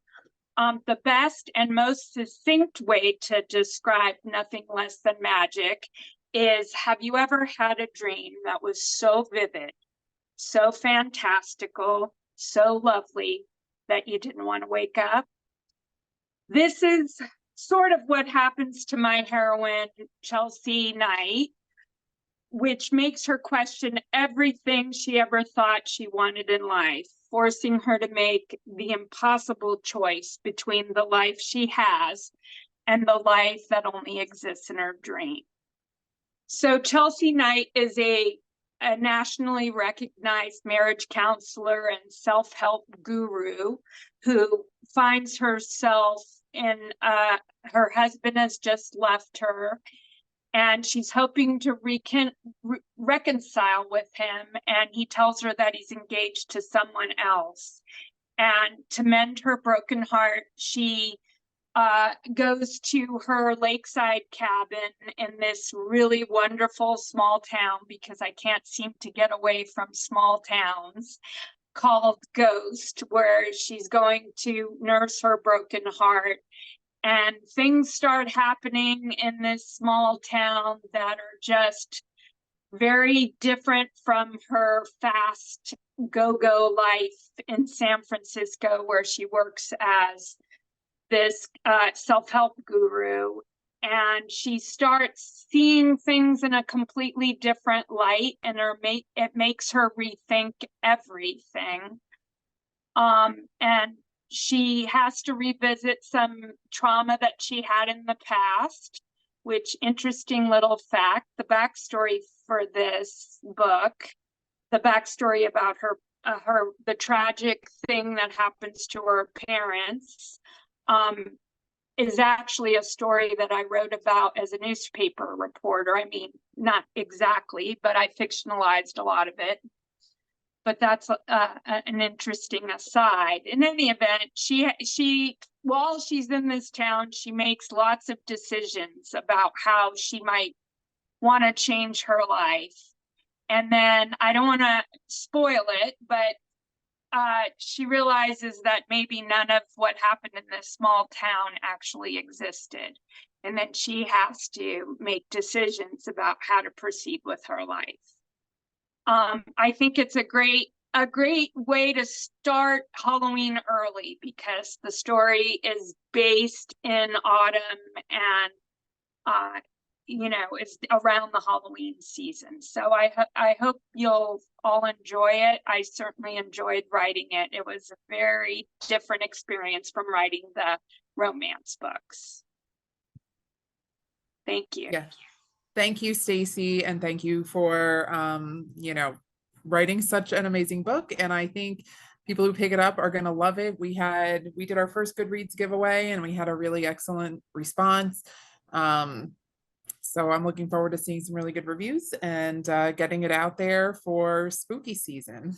S7: The best and most succinct way to describe Nothing Less Than Magic is, have you ever had a dream that was so vivid, so fantastical, so lovely, that you didn't want to wake up? This is sort of what happens to my heroine, Chelsea Knight, which makes her question everything she ever thought she wanted in life, forcing her to make the impossible choice between the life she has and the life that only exists in her dream. So Chelsea Knight is a nationally recognized marriage counselor and self-help guru who finds herself in her husband has just left her, and she's hoping to reconcile with him, and he tells her that he's engaged to someone else. And to mend her broken heart, she goes to her lakeside cabin in this really wonderful small town, because I can't seem to get away from small towns, called Ghost, where she's going to nurse her broken heart. And things start happening in this small town that are just very different from her fast go-go life in San Francisco, where she works as this self-help guru, and she starts seeing things in a completely different light, and it makes her rethink everything. And she has to revisit some trauma that she had in the past, which, interesting little fact, the backstory for this book, the backstory about the tragic thing that happens to her parents, is actually a story that I wrote about as a newspaper reporter. I mean, not exactly, but I fictionalized a lot of it. But that's an interesting aside. In any event, she while she's in this town, she makes lots of decisions about how she might want to change her life. And then, I don't want to spoil it, but she realizes that maybe none of what happened in this small town actually existed. And then she has to make decisions about how to proceed with her life. I think it's a great way to start Halloween early, because the story is based in autumn, and is around the Halloween season. So I hope you'll all enjoy it. I certainly enjoyed writing it. It was a very different experience from writing the romance books. Thank you.
S1: Yeah. Thank you, Stacy, and thank you for writing such an amazing book. And I think people who pick it up are going to love it. We did our first Goodreads giveaway, and we had a really excellent response. So I'm looking forward to seeing some really good reviews and getting it out there for spooky season.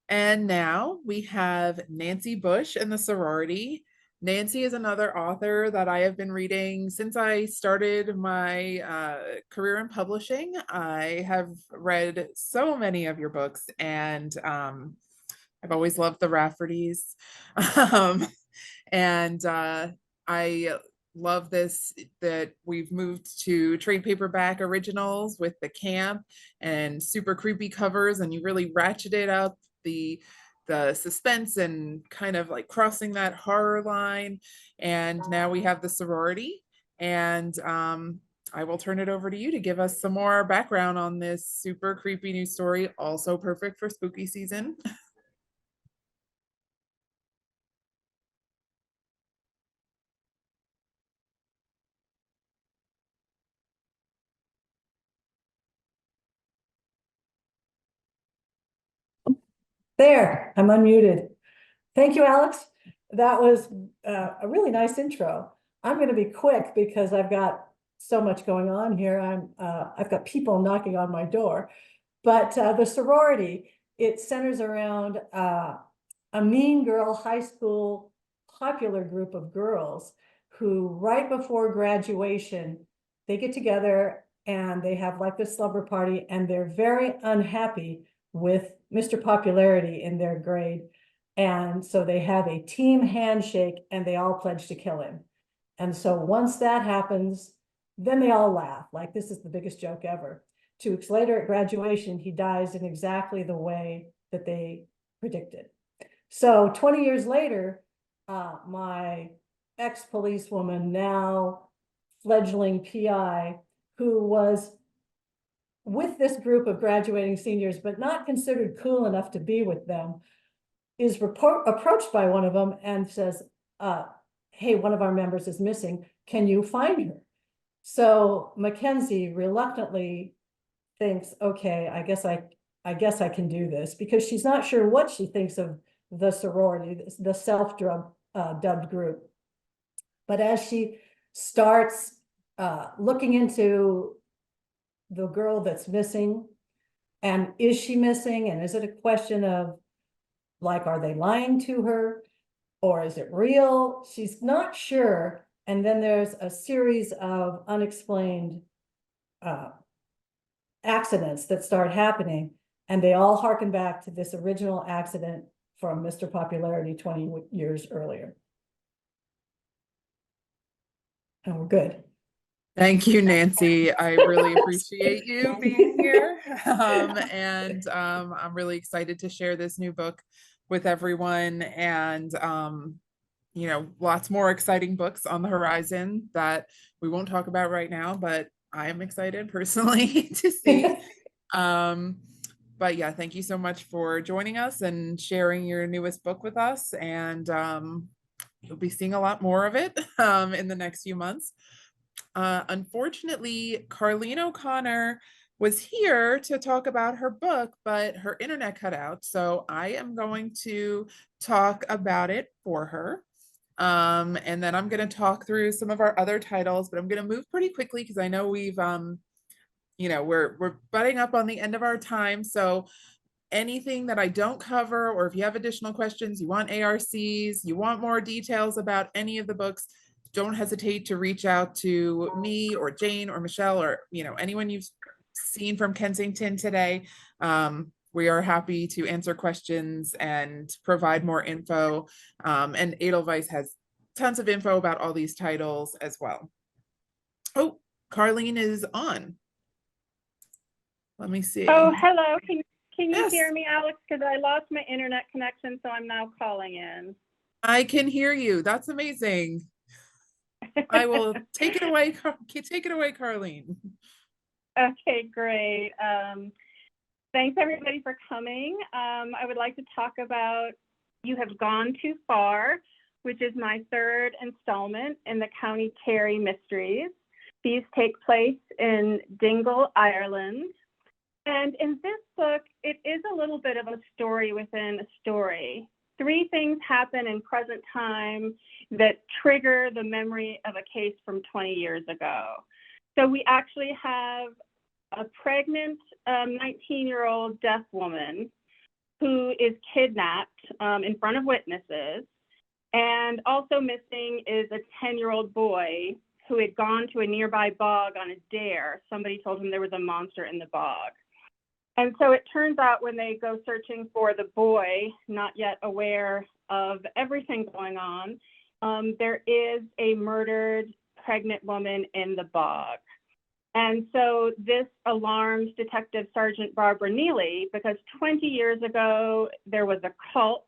S1: And now we have Nancy Bush and the Sorority. Nancy is another author that I have been reading since I started my career in publishing. I have read so many of your books, and I've always loved the Raffertys. And I love this, that we've moved to trade paperback originals with the camp and super creepy covers, and you really ratcheted up the suspense and kind of like crossing that horror line. And now we have the Sorority, and I will turn it over to you to give us some more background on this super creepy new story, also perfect for spooky season.
S8: There, I'm unmuted. Thank you, Alex. That was a really nice intro. I'm going to be quick because I've got so much going on here. I've got people knocking on my door. But the Sorority, it centers around a mean girl high school popular group of girls who, right before graduation, they get together and they have like this slumber party, and they're very unhappy with Mr. Popularity in their grade. And so they have a team handshake and they all pledge to kill him. And so once that happens, then they all laugh, like this is the biggest joke ever. 2 weeks later at graduation, he dies in exactly the way that they predicted. So 20 years later, my ex-policewoman, now fledgling PI, who was with this group of graduating seniors, but not considered cool enough to be with them, is approached by one of them and says, hey, one of our members is missing. Can you find her? So Mackenzie reluctantly thinks, okay, I guess I can do this, because she's not sure what she thinks of the Sorority, the self-dubbed group. But as she starts looking into the girl that's missing, and is she missing, and is it a question of like, are they lying to her, or is it real? She's not sure. And then there's a series of unexplained accidents that start happening, and they all harken back to this original accident from Mr. Popularity 20 years earlier. And we're good.
S1: Thank you, Nancy. I really appreciate you being here. And I'm really excited to share this new book with everyone. And, lots more exciting books on the horizon that we won't talk about right now, but I am excited personally to see. But yeah, thank you so much for joining us and sharing your newest book with us. And you'll be seeing a lot more of it in the next few months. Unfortunately, Carleen O'Connor was here to talk about her book, but her internet cut out. So I am going to talk about it for her. And then I'm going to talk through some of our other titles, but I'm going to move pretty quickly because I know we've, we're butting up on the end of our time. So anything that I don't cover, or if you have additional questions, you want ARCs, you want more details about any of the books, don't hesitate to reach out to me or Jane or Michelle or, anyone you've seen from Kensington today. We are happy to answer questions and provide more info. And Edelweiss has tons of info about all these titles as well. Oh, Carleen is on. Let me see.
S9: Oh, hello. Can you
S1: Yes.
S9: hear me, Alex? Because I lost my internet connection, so I'm now calling in.
S1: I can hear you. That's amazing. I will take it away. Take it away, Carlene.
S9: Okay, great. Thanks everybody for coming. I would like to talk about You Have Gone Too Far, which is my third installment in the County Kerry Mysteries. These take place in Dingle, Ireland. And in this book, it is a little bit of a story within a story. 3 things happen in present time that trigger the memory of a case from 20 years ago. So we actually have a pregnant 19-year-old deaf woman who is kidnapped in front of witnesses. And also missing is a 10-year-old boy who had gone to a nearby bog on a dare. Somebody told him there was a monster in the bog. And so it turns out when they go searching for the boy, not yet aware of everything going on, there is a murdered pregnant woman in the bog. And so this alarms Detective Sergeant Barbara Neely because 20 years ago, there was a cult.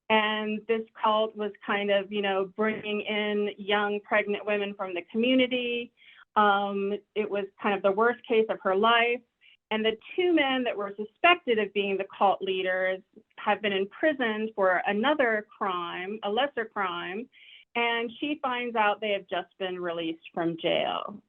S9: And this cult was kind of, bringing in young pregnant women from the community. It was kind of the worst case of her life. And the 2 men that were suspected of being the cult leaders have been imprisoned for another crime, a lesser crime. And she finds out they have just been released from jail.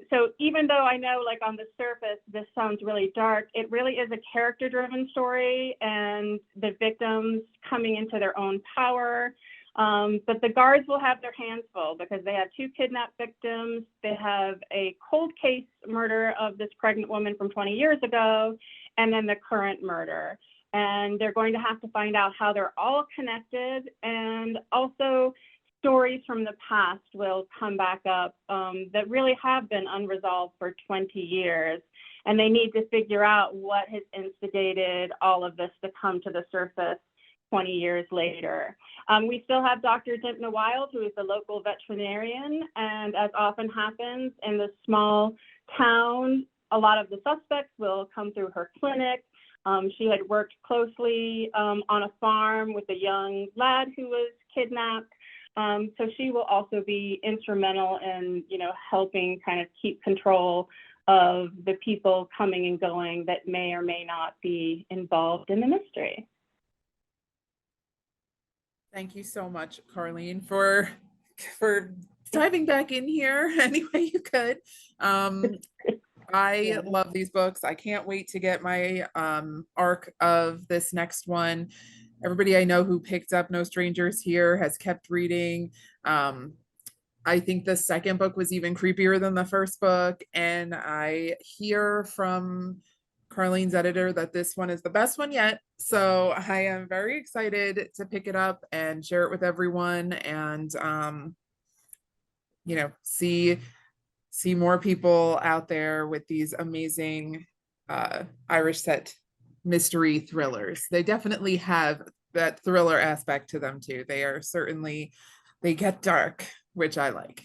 S9: So even though I know, like on the surface, this sounds really dark, it really is a character-driven story and the victims coming into their own power. But the guards will have their hands full because they have 2 kidnapped victims. They have a cold case murder of this pregnant woman from 20 years ago, and then the current murder. And they're going to have to find out how they're all connected, and also stories from the past will come back up that really have been unresolved for 20 years. And they need to figure out what has instigated all of this to come to the surface 20 years later. We still have Dr. Dipna Wild, who is the local veterinarian. And as often happens in the small town, a lot of the suspects will come through her clinic. She had worked closely on a farm with a young lad who was kidnapped. So she will also be instrumental in, helping kind of keep control of the people coming and going that may or may not be involved in the mystery.
S1: Thank you so much, Carlene, for diving back in here any way you could. I love these books. I can't wait to get my arc of this next one. Everybody I know who picked up No Strangers Here has kept reading. I think the second book was even creepier than the first book. And I hear from Carlene's editor that this one is the best one yet. So I am very excited to pick it up and share it with everyone and, see more people out there with these amazing Irish set mystery thrillers. They definitely have that thriller aspect to them too. They get dark, which I like.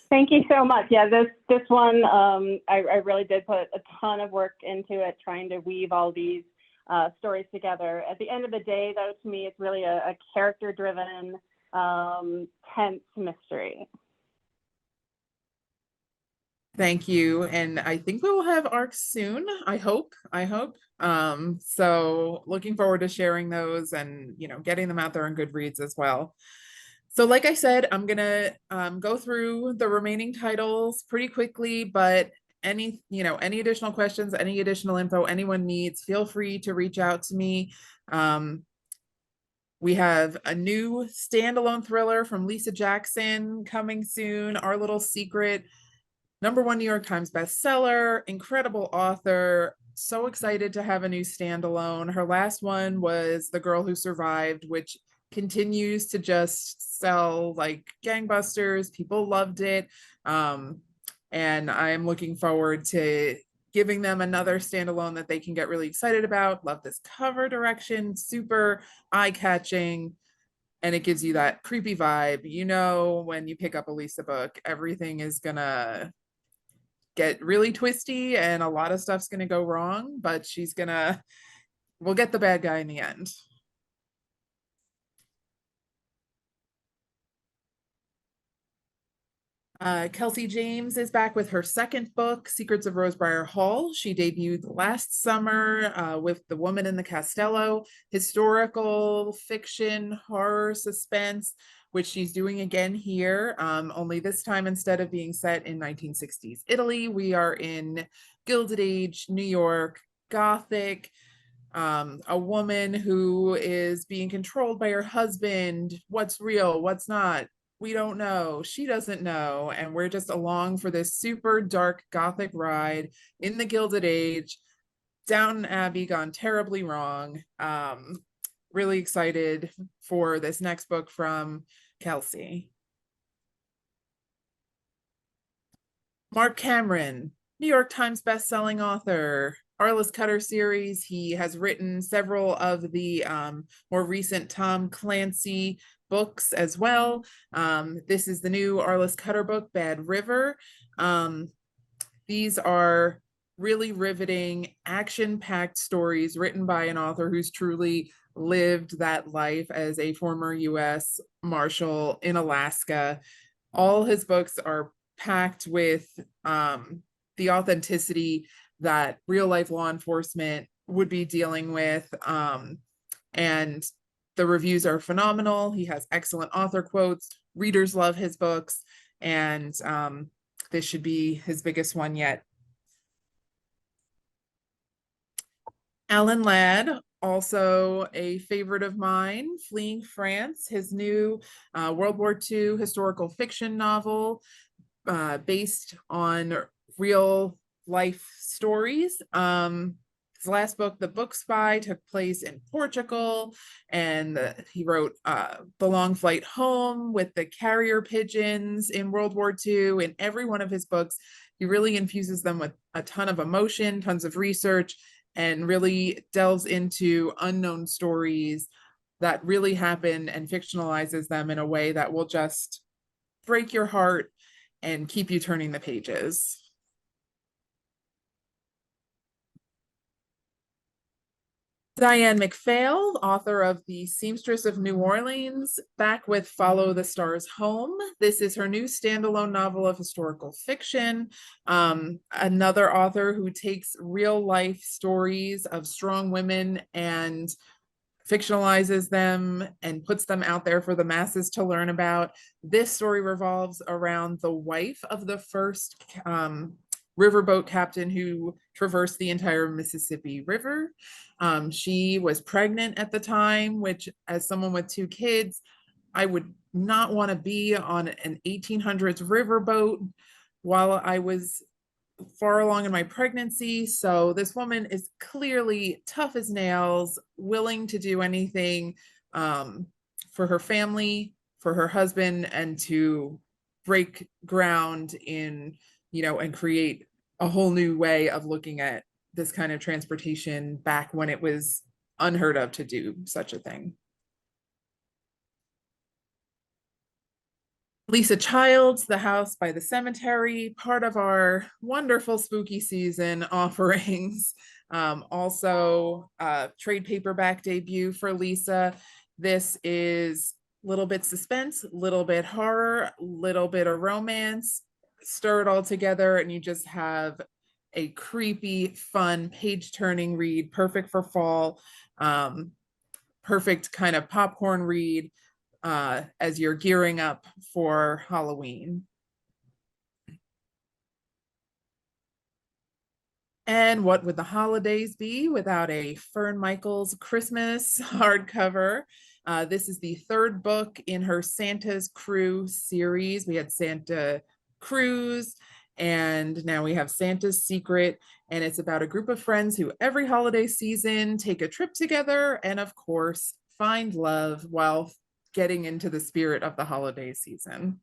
S9: Thank you so much. Yeah, this one, I really did put a ton of work into it, trying to weave all these stories together. At the end of the day, though, to me, it's really a character-driven, tense mystery.
S1: Thank you. And I think we will have arcs soon. I hope. So looking forward to sharing those and, getting them out there on Goodreads as well. So like I said, I'm going to go through the remaining titles pretty quickly, but any additional questions, any additional info anyone needs, feel free to reach out to me. We have a new standalone thriller from Lisa Jackson coming soon, Our Little Secret. #1 New York Times bestseller, incredible author. So excited to have a new standalone. Her last one was The Girl Who Survived, which continues to just sell like gangbusters. People loved it. And I'm looking forward to giving them another standalone that they can get really excited about. Love this cover direction, super eye-catching. And it gives you that creepy vibe. When you pick up a Lisa book, everything is gonna get really twisty and a lot of stuff's gonna go wrong, but we'll get the bad guy in the end. Kelsey James is back with her second book, Secrets of Rosebriar Hall. She debuted last summer with The Woman in the Castello, historical fiction, horror, suspense, which she's doing again here. Only this time, instead of being set in 1960s Italy, we are in Gilded Age, New York, Gothic. A woman who is being controlled by her husband. What's real? What's not? We don't know. She doesn't know. And we're just along for this super dark Gothic ride in the Gilded Age. Downton Abbey gone terribly wrong. Really excited for this next book from Kelsey. Mark Cameron, New York Times bestselling author, Arliss Cutter series. He has written several of the more recent Tom Clancy books as well. This is the new Arliss Cutter book, Bad River. These are really riveting, action-packed stories written by an author who's truly lived that life as a former U.S. Marshal in Alaska. All his books are packed with the authenticity that real-life law enforcement would be dealing with, and the reviews are phenomenal. He has excellent author quotes. Readers love his books, and this should be his biggest one yet. Alan Ladd, also a favorite of mine, Fleeing France, his new World War II historical fiction novel based on real life stories. His last book, The Book Spy, took place in Portugal, and he wrote The Long Flight Home with the carrier pigeons in World War II. In every one of his books, he really infuses them with a ton of emotion, tons of research, and really delves into unknown stories that really happen and fictionalizes them in a way that will just break your heart and keep you turning the pages. Diane McPhail, author of The Seamstress of New Orleans, back with Follow the Stars Home. This is her new standalone novel of historical fiction. Another author who takes real life stories of strong women and fictionalizes them and puts them out there for the masses to learn about. This story revolves around the wife of the first riverboat captain who traversed the entire Mississippi River. She was pregnant at the time, which, as someone with 2 kids, I would not want to be on an 1800s riverboat while I was far along in my pregnancy. So this woman is clearly tough as nails, willing to do anything for her family, for her husband, and to break ground in, and create a whole new way of looking at this kind of transportation back when it was unheard of to do such a thing. Lisa Childs, The House by the Cemetery, part of our wonderful spooky season offerings. Also, trade paperback debut for Lisa. This is a little bit suspense, a little bit horror, a little bit of romance, stir it all together, and you just have a creepy, fun, page-turning read, perfect for fall, perfect kind of popcorn read as you're gearing up for Halloween. And what would the holidays be without a Fern Michaels Christmas hardcover? This is the 3rd book in her Santa's Crew series. We had Santa Cruz, and now we have Santa's Secret, and it's about a group of friends who every holiday season take a trip together and, of course, find love while getting into the spirit of the holiday season.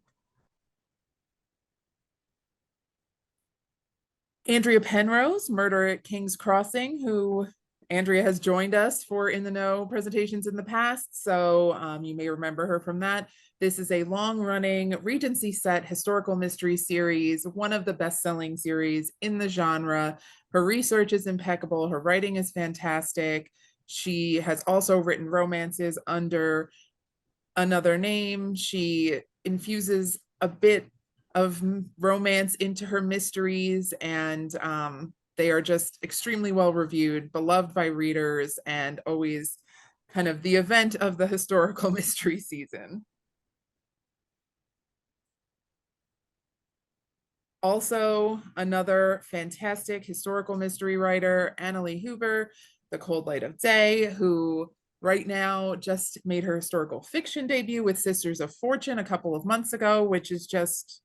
S1: Andrea Penrose, Murder at King's Crossing, who Andrea has joined us for In the Know presentations in the past, so you may remember her from that. This is a long-running Regency set historical mystery series, one of the best-selling series in the genre. Her research is impeccable. Her writing is fantastic. She has also written romances under another name. She infuses a bit romance into her mysteries, and they are just extremely well reviewed, beloved by readers, and always kind of the event of the historical mystery season. Also, another fantastic historical mystery writer, Annalee Huber, The Cold Light of Day, who right now just made her historical fiction debut with Sisters of Fortune a couple of months ago, which is just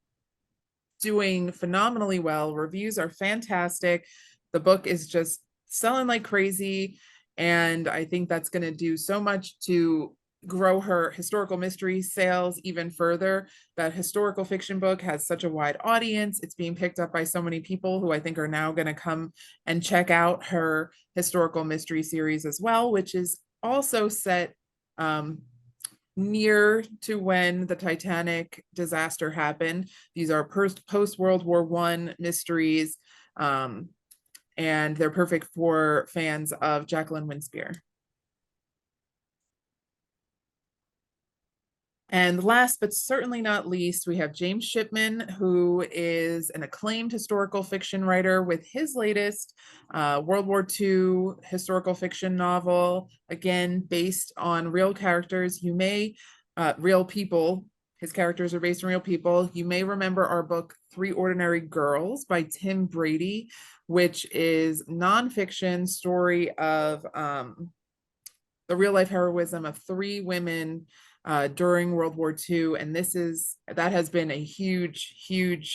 S1: doing phenomenally well. Reviews are fantastic. The book is just selling like crazy, and I think that's going to do so much to grow her historical mystery sales even further. That historical fiction book has such a wide audience. It's being picked up by so many people who I think are now going to come and check out her historical mystery series as well, which is also set near to when the Titanic disaster happened. These are post World War I mysteries, and they're perfect for fans of Jacqueline Winspear. And last but certainly not least, we have James Shipman, who is an acclaimed historical fiction writer with his latest World War II historical fiction novel, again, based on real characters. You may, real people, his characters are based on real people. You may remember our book, 3 Ordinary Girls by Tim Brady, which is nonfiction story of the real life heroism of 3 women during World War II. And that has been a hugely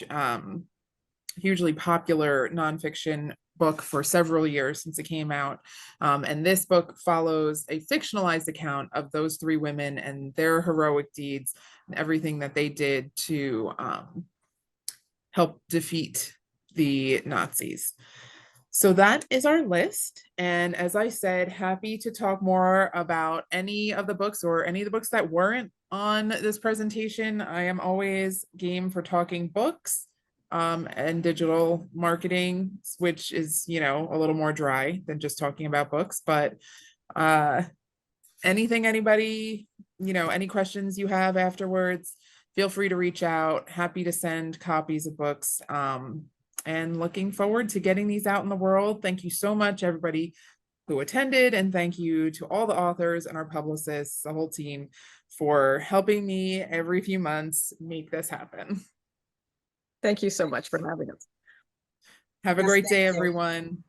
S1: popular nonfiction book for several years since it came out. And this book follows a fictionalized account of those 3 women and their heroic deeds and everything that they did to help defeat the Nazis. So that is our list. And as I said, happy to talk more about any of the books or any of the books that weren't on this presentation. I am always game for talking books and digital marketing, which is, you know, a little more dry than just talking about books. But anybody, you know, any questions you have afterwards, feel free to reach out. Happy to send copies of books. And looking forward to getting these out in the world. Thank you so much, everybody who attended, and thank you to all the authors and our publicists, the whole team, for helping me every few months make this happen.
S2: Thank you so much for having us.
S1: Have a
S6: Yes,
S1: great
S6: thank
S1: day,
S6: you.
S1: everyone.